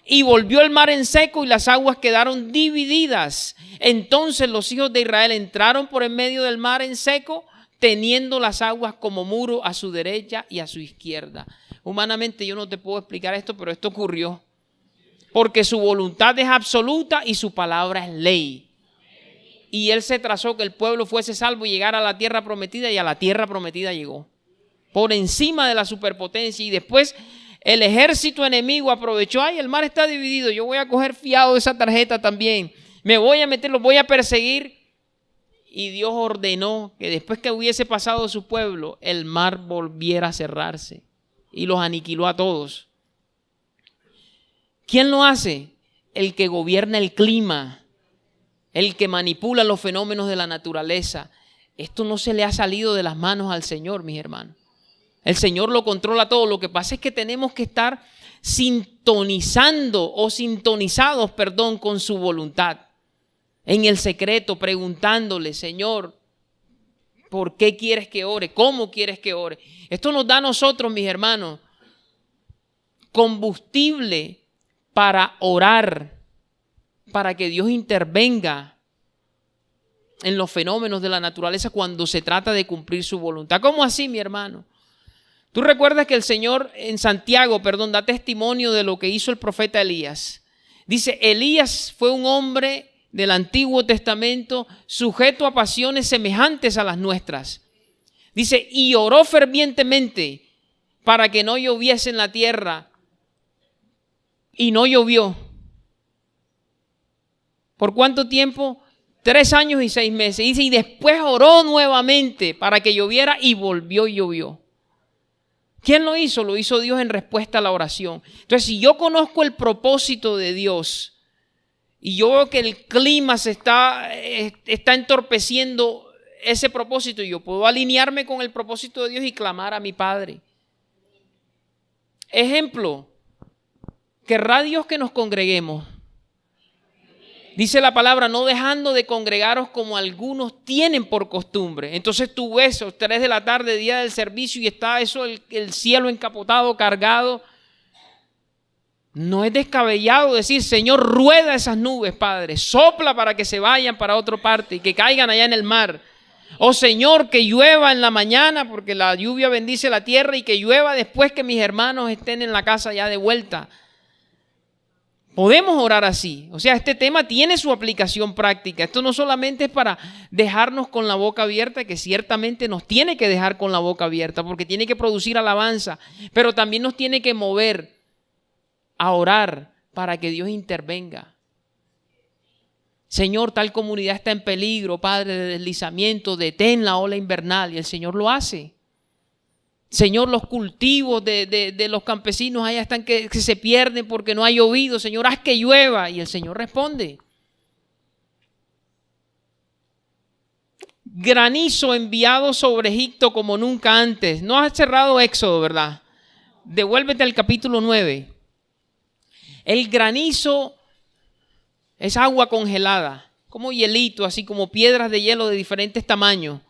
Y volvió el mar en seco y las aguas quedaron divididas. Entonces los hijos de Israel entraron por en medio del mar en seco, teniendo las aguas como muro a su derecha y a su izquierda. Humanamente yo no te puedo explicar esto, pero esto ocurrió. Porque su voluntad es absoluta y su palabra es ley. Y él se trazó que el pueblo fuese salvo y llegara a la tierra prometida, y a la tierra prometida llegó. Por encima de la superpotencia. Y después el ejército enemigo aprovechó, ay, el mar está dividido, yo voy a coger fiado de esa tarjeta también. Me voy a meter, los voy a perseguir. Y Dios ordenó que después que hubiese pasado su pueblo, el mar volviera a cerrarse. Y los aniquiló a todos. ¿Quién lo hace? El que gobierna el clima. El que manipula los fenómenos de la naturaleza. Esto no se le ha salido de las manos al Señor, mis hermanos. El Señor lo controla todo. Lo que pasa es que tenemos que estar sintonizados con su voluntad. En el secreto, preguntándole, Señor, ¿por qué quieres que ore? ¿Cómo quieres que ore? Esto nos da a nosotros, mis hermanos, combustible para orar, para que Dios intervenga en los fenómenos de la naturaleza cuando se trata de cumplir su voluntad. ¿Cómo así, mi hermano? Tú recuerdas que el Señor en Santiago, da testimonio de lo que hizo el profeta Elías. Dice, Elías fue un hombre del Antiguo Testamento sujeto a pasiones semejantes a las nuestras. Dice, y oró fervientemente para que no lloviese en la tierra, y no llovió. ¿Por cuánto tiempo? 3 años y 6 meses. Dice, y después oró nuevamente para que lloviera y volvió y llovió. ¿Quién lo hizo? Lo hizo Dios en respuesta a la oración. Entonces, si yo conozco el propósito de Dios y yo veo que el clima se está entorpeciendo ese propósito, yo puedo alinearme con el propósito de Dios y clamar a mi Padre. Ejemplo, ¿querrá Dios que nos congreguemos? Dice la palabra, no dejando de congregaros como algunos tienen por costumbre. Entonces tú ves, 3 de la tarde, día del servicio, y está eso, el cielo encapotado, cargado. No es descabellado decir, Señor, rueda esas nubes, Padre. Sopla para que se vayan para otra parte y que caigan allá en el mar. Oh Señor, que llueva en la mañana, porque la lluvia bendice la tierra, y que llueva después que mis hermanos estén en la casa ya de vuelta. Podemos orar así. O sea, este tema tiene su aplicación práctica. Esto no solamente es para dejarnos con la boca abierta, que ciertamente nos tiene que dejar con la boca abierta, porque tiene que producir alabanza, pero también nos tiene que mover a orar para que Dios intervenga. Señor, tal comunidad está en peligro, Padre, de deslizamiento, detén la ola invernal, y el Señor lo hace. Señor, los cultivos de los campesinos allá están que se pierden porque no ha llovido. Señor, haz que llueva. Y el Señor responde. Granizo enviado sobre Egipto como nunca antes. No has cerrado Éxodo, ¿verdad? Devuélvete al capítulo 9. El granizo es agua congelada, como hielito, así como piedras de hielo de diferentes tamaños.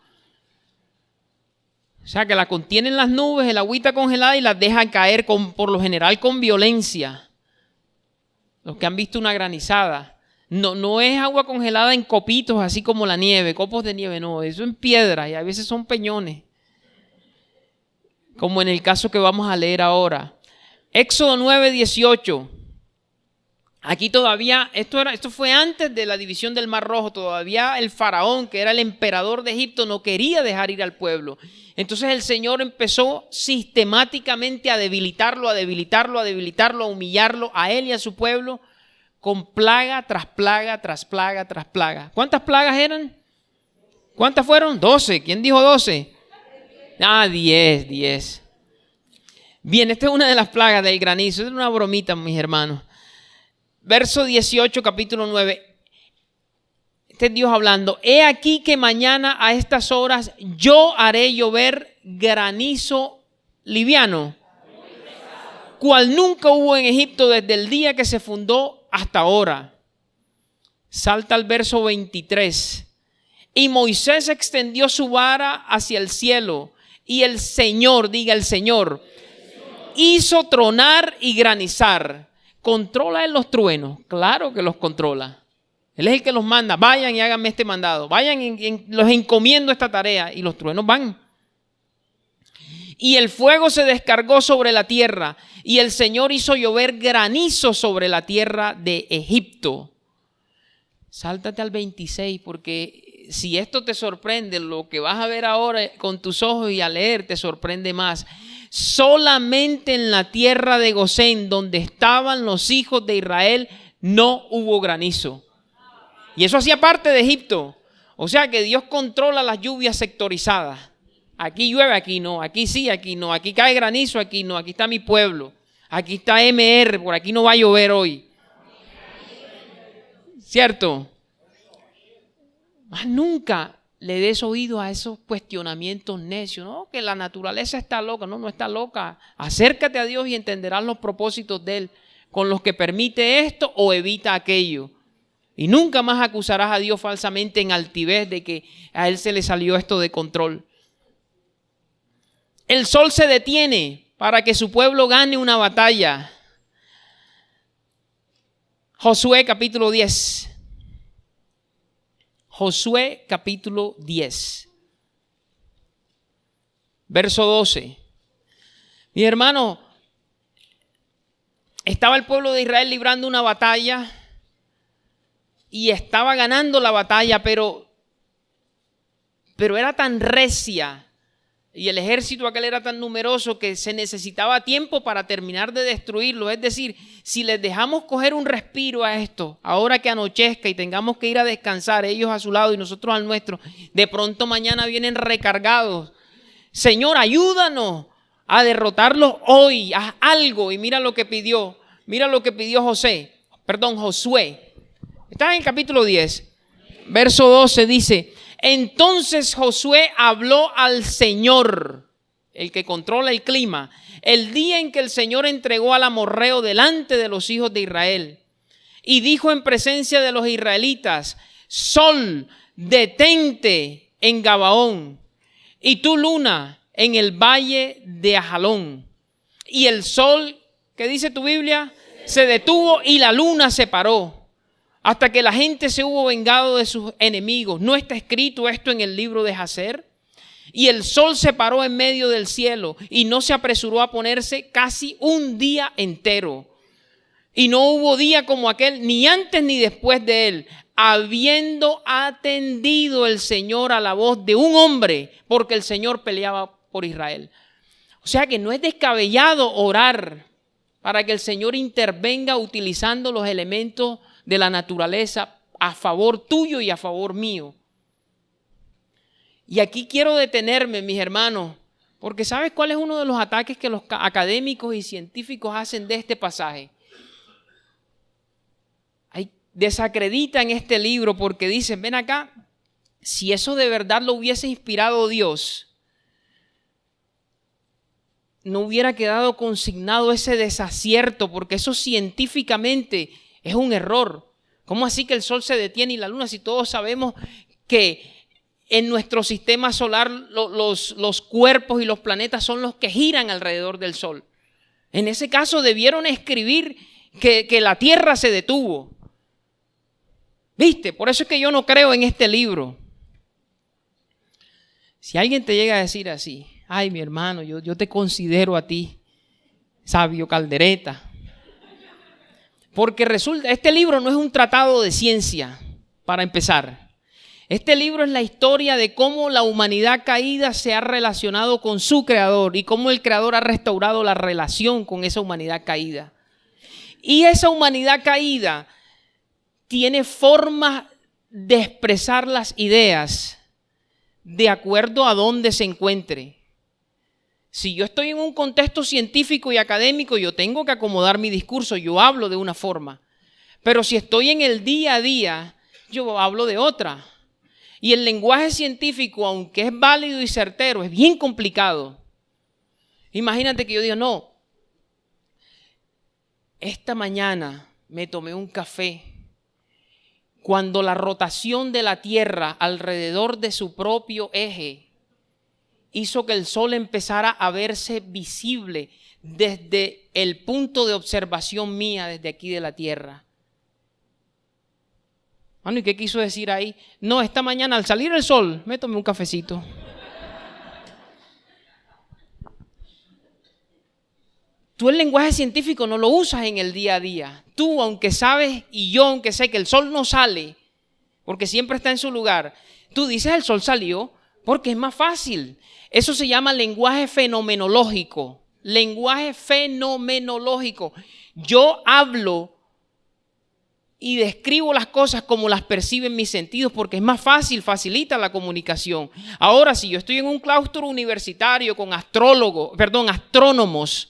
O sea, que la contienen las nubes, el agüita congelada, y las dejan caer por lo general con violencia. Los que han visto una granizada. No es agua congelada en copitos, así como la nieve, copos de nieve, no. Eso en piedras, y a veces son peñones. Como en el caso que vamos a leer ahora. Éxodo 9:18. Aquí todavía, esto fue antes de la división del Mar Rojo, todavía el faraón, que era el emperador de Egipto, no quería dejar ir al pueblo. Entonces el Señor empezó sistemáticamente a debilitarlo, a humillarlo, a él y a su pueblo, con plaga tras plaga, tras plaga, tras plaga. ¿Cuántas plagas eran? ¿Cuántas fueron? 12. ¿Quién dijo 12? 10. Bien, esta es una de las plagas del granizo. Es una bromita, mis hermanos. Verso 18, capítulo 9. Este es Dios hablando. He aquí que mañana a estas horas yo haré llover granizo liviano, cual nunca hubo en Egipto desde el día que se fundó hasta ahora. Salta al verso 23. Y Moisés extendió su vara hacia el cielo, y el Señor, diga el Señor, hizo tronar y granizar. ¿Controla Él los truenos? Claro que los controla. Él es el que los manda. Vayan y háganme este mandado. Vayan los encomiendo esta tarea. Y los truenos van. Y el fuego se descargó sobre la tierra. Y el Señor hizo llover granizo sobre la tierra de Egipto. Sáltate al 26, porque si esto te sorprende, lo que vas a ver ahora con tus ojos y a leer te sorprende más. Solamente en la tierra de Gosén, donde estaban los hijos de Israel, no hubo granizo. Y eso hacía parte de Egipto. O sea que Dios controla las lluvias sectorizadas. Aquí llueve, aquí no. Aquí sí, aquí no. Aquí cae granizo, aquí no. Aquí está mi pueblo. Aquí está MR, por aquí no va a llover hoy. ¿Cierto? Más nunca le des oído a esos cuestionamientos necios, ¿no? Que la naturaleza está loca. No está loca. Acércate a Dios y entenderás los propósitos de Él, con los que permite esto o evita aquello. Y nunca más acusarás a Dios falsamente en altivez de que a Él se le salió esto de control. El sol se detiene para que su pueblo gane una batalla. Josué capítulo 10. Josué capítulo 10. Verso 12. Mi hermano, estaba el pueblo de Israel librando una batalla y estaba ganando la batalla, pero era tan recia y el ejército aquel era tan numeroso que se necesitaba tiempo para terminar de destruirlo. Es decir, si les dejamos coger un respiro a esto, ahora que anochezca y tengamos que ir a descansar, ellos a su lado y nosotros al nuestro, de pronto mañana vienen recargados. Señor, ayúdanos a derrotarlos hoy, haz algo. Y mira lo que pidió Josué. Está en el capítulo 10, verso 12, dice: entonces Josué habló al Señor, el que controla el clima, el día en que el Señor entregó al amorreo delante de los hijos de Israel. Y dijo en presencia de los israelitas: sol, detente en Gabaón, y tú, luna, en el valle de Ajalón. Y el sol, ¿qué dice tu Biblia? Se detuvo y la luna se paró, hasta que la gente se hubo vengado de sus enemigos. ¿No está escrito esto en el libro de Jacer? Y el sol se paró en medio del cielo y no se apresuró a ponerse casi un día entero. Y no hubo día como aquel, ni antes ni después de él, habiendo atendido el Señor a la voz de un hombre, porque el Señor peleaba por Israel. O sea que no es descabellado orar para que el Señor intervenga utilizando los elementos de la naturaleza a favor tuyo y a favor mío. Y aquí quiero detenerme, mis hermanos, porque ¿sabes cuál es uno de los ataques que los académicos y científicos hacen de este pasaje? Desacreditan este libro porque dicen: ven acá, si eso de verdad lo hubiese inspirado Dios, no hubiera quedado consignado ese desacierto, porque eso científicamente es un error. ¿Cómo así que el sol se detiene y la luna, si todos sabemos que en nuestro sistema solar los cuerpos y los planetas son los que giran alrededor del sol? En ese caso debieron escribir que la Tierra se detuvo. ¿Viste? Por eso es que yo no creo en este libro. Si alguien te llega a decir así: ay, mi hermano, yo te considero a ti sabio caldereta. Porque resulta, este libro no es un tratado de ciencia, para empezar. Este libro es la historia de cómo la humanidad caída se ha relacionado con su creador y cómo el creador ha restaurado la relación con esa humanidad caída. Y esa humanidad caída tiene formas de expresar las ideas de acuerdo a dónde se encuentre. Si yo estoy en un contexto científico y académico, yo tengo que acomodar mi discurso, yo hablo de una forma. Pero si estoy en el día a día, yo hablo de otra. Y el lenguaje científico, aunque es válido y certero, es bien complicado. Imagínate que yo diga, no, esta mañana me tomé un café cuando la rotación de la Tierra alrededor de su propio eje hizo que el Sol empezara a verse visible desde el punto de observación mía, desde aquí de la Tierra. Bueno, ¿y qué quiso decir ahí? No, esta mañana al salir el sol me tomé un cafecito. Tú el lenguaje científico no lo usas en el día a día. Tú, aunque sabes, y yo, aunque sé que el sol no sale, porque siempre está en su lugar, tú dices el sol salió porque es más fácil. Eso se llama lenguaje fenomenológico. Lenguaje fenomenológico. Yo hablo y describo las cosas como las perciben mis sentidos porque es más fácil, facilita la comunicación. Ahora, si yo estoy en un claustro universitario con astrónomos,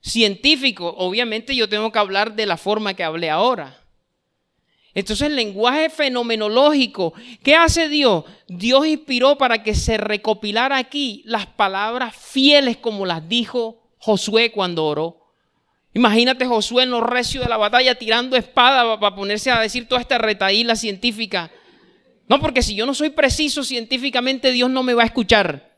científicos, obviamente yo tengo que hablar de la forma que hablé ahora. Entonces el lenguaje fenomenológico, ¿qué hace Dios? Dios inspiró para que se recopilara aquí las palabras fieles como las dijo Josué cuando oró. Imagínate Josué en los recios de la batalla tirando espada para ponerse a decir toda esta retahíla científica. No, porque si yo no soy preciso científicamente, Dios no me va a escuchar.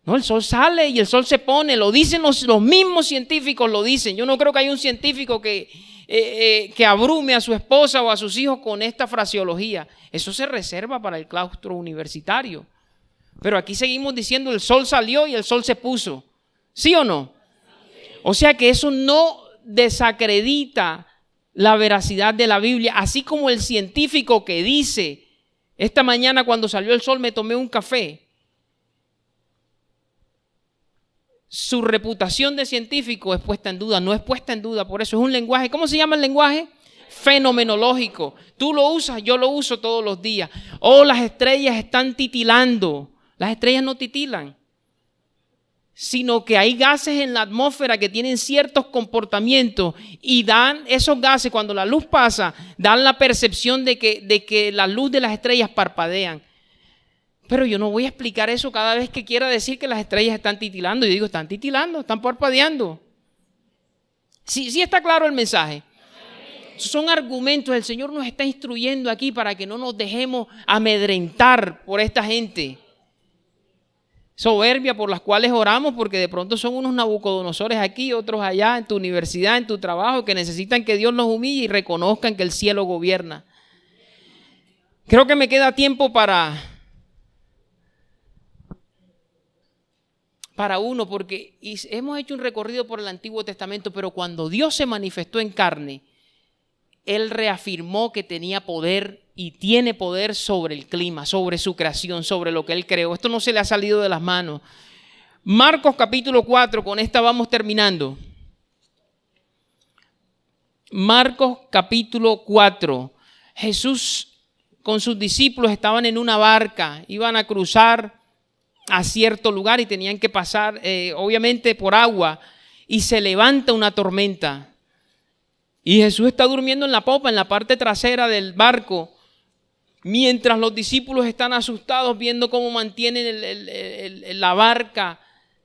No, el sol sale y el sol se pone, lo dicen los mismos científicos, lo dicen. Yo no creo que haya un científico que abrume a su esposa o a sus hijos con esta fraseología. Eso se reserva para el claustro universitario. Pero aquí seguimos diciendo el sol salió y el sol se puso. ¿Sí o no? O sea que eso no desacredita la veracidad de la Biblia, así como el científico que dice, esta mañana cuando salió el sol me tomé un café. Su reputación de científico es puesta en duda, no es puesta en duda, por eso es un lenguaje, ¿cómo se llama el lenguaje? Fenomenológico. Tú lo usas, yo lo uso todos los días. Oh, las estrellas están titilando. Las estrellas no titilan, sino que hay gases en la atmósfera que tienen ciertos comportamientos y dan esos gases, cuando la luz pasa, dan la percepción de que la luz de las estrellas parpadean. Pero yo no voy a explicar eso cada vez que quiera decir que las estrellas están titilando. Yo digo, están titilando, están parpadeando. Sí está claro el mensaje. Son argumentos, el Señor nos está instruyendo aquí para que no nos dejemos amedrentar por esta gente soberbia por las cuales oramos, porque de pronto son unos Nabucodonosores aquí, otros allá en tu universidad, en tu trabajo, que necesitan que Dios los humille y reconozcan que el cielo gobierna. Creo que me queda tiempo para uno, porque hemos hecho un recorrido por el Antiguo Testamento, pero cuando Dios se manifestó en carne, Él reafirmó que tenía poder y tiene poder sobre el clima, sobre su creación, sobre lo que Él creó. Esto no se le ha salido de las manos. Marcos capítulo 4, con esta vamos terminando. Marcos capítulo 4. Jesús con sus discípulos estaban en una barca, iban a cruzar a cierto lugar y tenían que pasar obviamente por agua, y se levanta una tormenta y Jesús está durmiendo en la popa, en la parte trasera del barco, mientras los discípulos están asustados viendo cómo mantienen la barca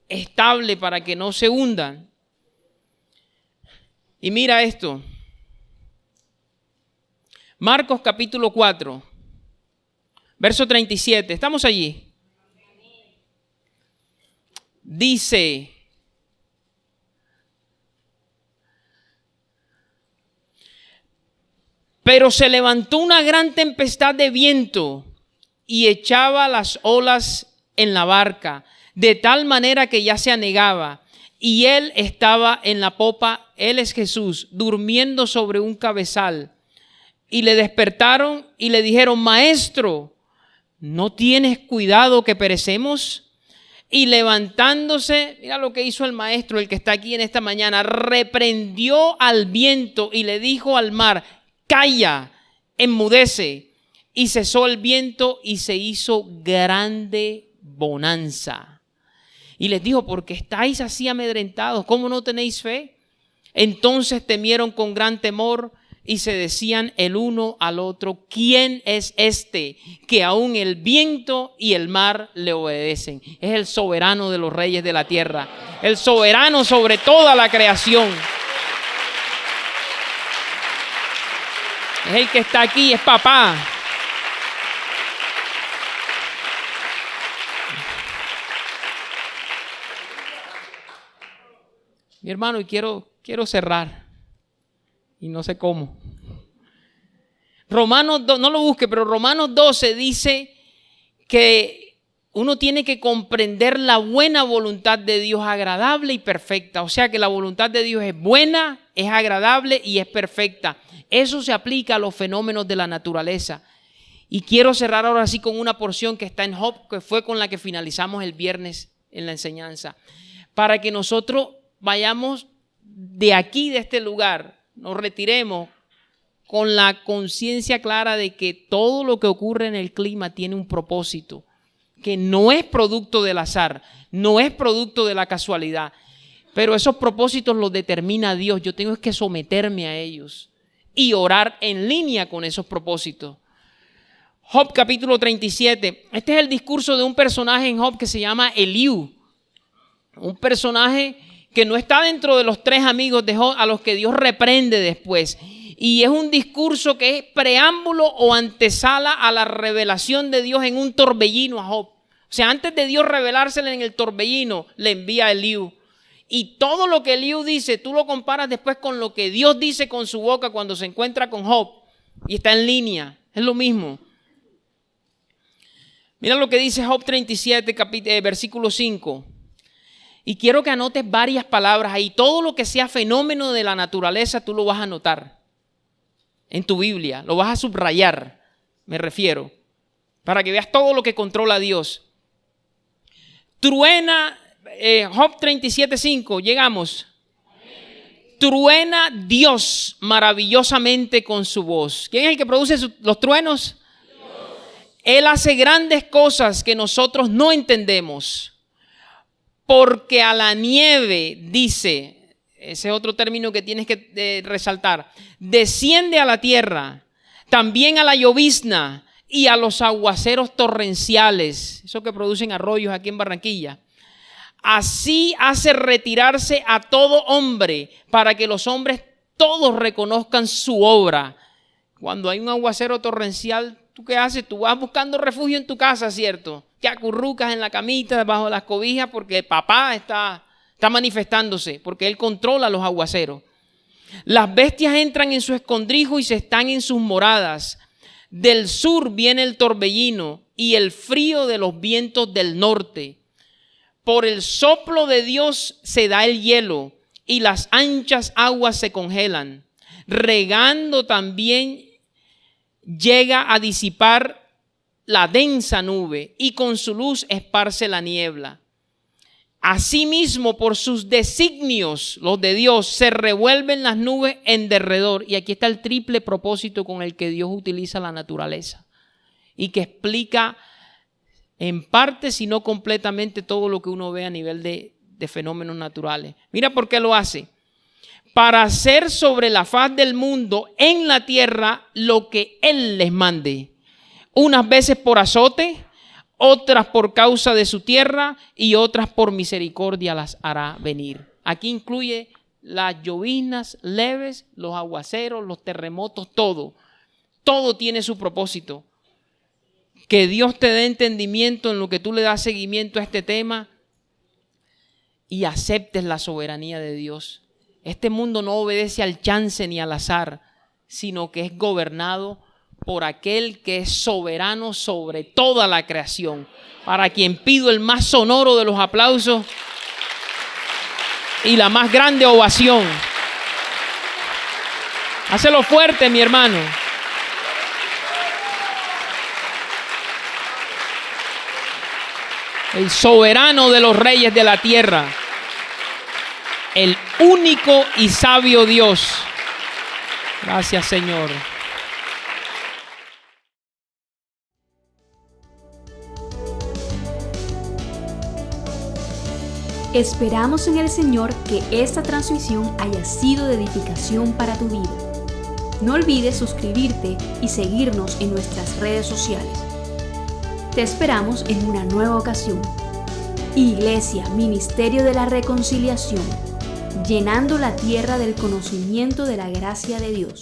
estable para que no se hundan. Y mira esto, Marcos capítulo 4, verso 37, estamos allí. Dice: pero se levantó una gran tempestad de viento y echaba las olas en la barca, de tal manera que ya se anegaba. Y él estaba en la popa, él es Jesús, durmiendo sobre un cabezal. Y le despertaron y le dijeron: Maestro, ¿no tienes cuidado que perecemos? Y levantándose, mira lo que hizo el maestro, el que está aquí en esta mañana, reprendió al viento y le dijo al mar: calla, enmudece. y cesó el viento y se hizo grande bonanza. Y les dijo: ¿por qué estáis así amedrentados? ¿Cómo no tenéis fe? Entonces temieron con gran temor y se decían el uno al otro: ¿quién es este que aún el viento y el mar le obedecen? Es el soberano de los reyes de la tierra, el soberano sobre toda la creación. Es el que está aquí, es papá. Mi hermano, y quiero cerrar. Y no sé cómo. Romanos 2, no lo busque, pero Romanos 12 dice que uno tiene que comprender la buena voluntad de Dios, agradable y perfecta. O sea que la voluntad de Dios es buena, es agradable y es perfecta. Eso se aplica a los fenómenos de la naturaleza. Y quiero cerrar ahora sí con una porción que está en Job, que fue con la que finalizamos el viernes en la enseñanza. Para que nosotros vayamos de aquí, de este lugar, nos retiremos con la conciencia clara de que todo lo que ocurre en el clima tiene un propósito, que no es producto del azar, no es producto de la casualidad, pero esos propósitos los determina Dios. Yo tengo que someterme a ellos y orar en línea con esos propósitos. Job capítulo 37. Este es el discurso de un personaje en Job que se llama Eliú. Un personaje que no está dentro de los 3 amigos de Job a los que Dios reprende después. Y es un discurso que es preámbulo o antesala a la revelación de Dios en un torbellino a Job. O sea, antes de Dios revelársele en el torbellino, le envía a Eliú. Y todo lo que Eliú dice, tú lo comparas después con lo que Dios dice con su boca cuando se encuentra con Job. Y está en línea, es lo mismo. Mira lo que dice Job 37, versículo 5. Y quiero que anotes varias palabras ahí. Todo lo que sea fenómeno de la naturaleza, tú lo vas a anotar en tu Biblia. Lo vas a subrayar, me refiero, para que veas todo lo que controla Dios. Truena, Job 37, 5, llegamos. Truena Dios maravillosamente con su voz. ¿Quién es el que produce los truenos? Dios. Él hace grandes cosas que nosotros no entendemos. Porque a la nieve, dice, ese es otro término que tienes que resaltar, desciende a la tierra, también a la llovizna y a los aguaceros torrenciales, eso que producen arroyos aquí en Barranquilla. Así hace retirarse a todo hombre para que los hombres todos reconozcan su obra. Cuando hay un aguacero torrencial, ¿tú qué haces? Tú vas buscando refugio en tu casa, ¿cierto? Te acurrucas en la camita, bajo las cobijas, porque papá está manifestándose, porque él controla los aguaceros. Las bestias entran en su escondrijo y se están en sus moradas. Del sur viene el torbellino y el frío de los vientos del norte. Por el soplo de Dios se da el hielo y las anchas aguas se congelan. Regando también llega a disipar la densa nube y con su luz esparce la niebla. Asimismo, por sus designios, los de Dios, se revuelven las nubes en derredor. Y aquí está el triple propósito con el que Dios utiliza la naturaleza y que explica en parte, si no completamente, todo lo que uno ve a nivel de fenómenos naturales. Mira por qué lo hace. Para hacer sobre la faz del mundo en la tierra lo que Él les mande. Unas veces por azote, otras por causa de su tierra y otras por misericordia las hará venir. Aquí incluye las lloviznas leves, los aguaceros, los terremotos, todo. Todo tiene su propósito. Que Dios te dé entendimiento en lo que tú le das seguimiento a este tema y aceptes la soberanía de Dios. Este mundo no obedece al chance ni al azar, sino que es gobernado por aquel que es soberano sobre toda la creación, para quien pido el más sonoro de los aplausos y la más grande ovación. Hácelo fuerte, mi hermano. El soberano de los reyes de la tierra, el único y sabio Dios. Gracias, Señor. Esperamos en el Señor que esta transmisión haya sido de edificación para tu vida. No olvides suscribirte y seguirnos en nuestras redes sociales. Te esperamos en una nueva ocasión. Iglesia, Ministerio de la Reconciliación, llenando la tierra del conocimiento de la gracia de Dios.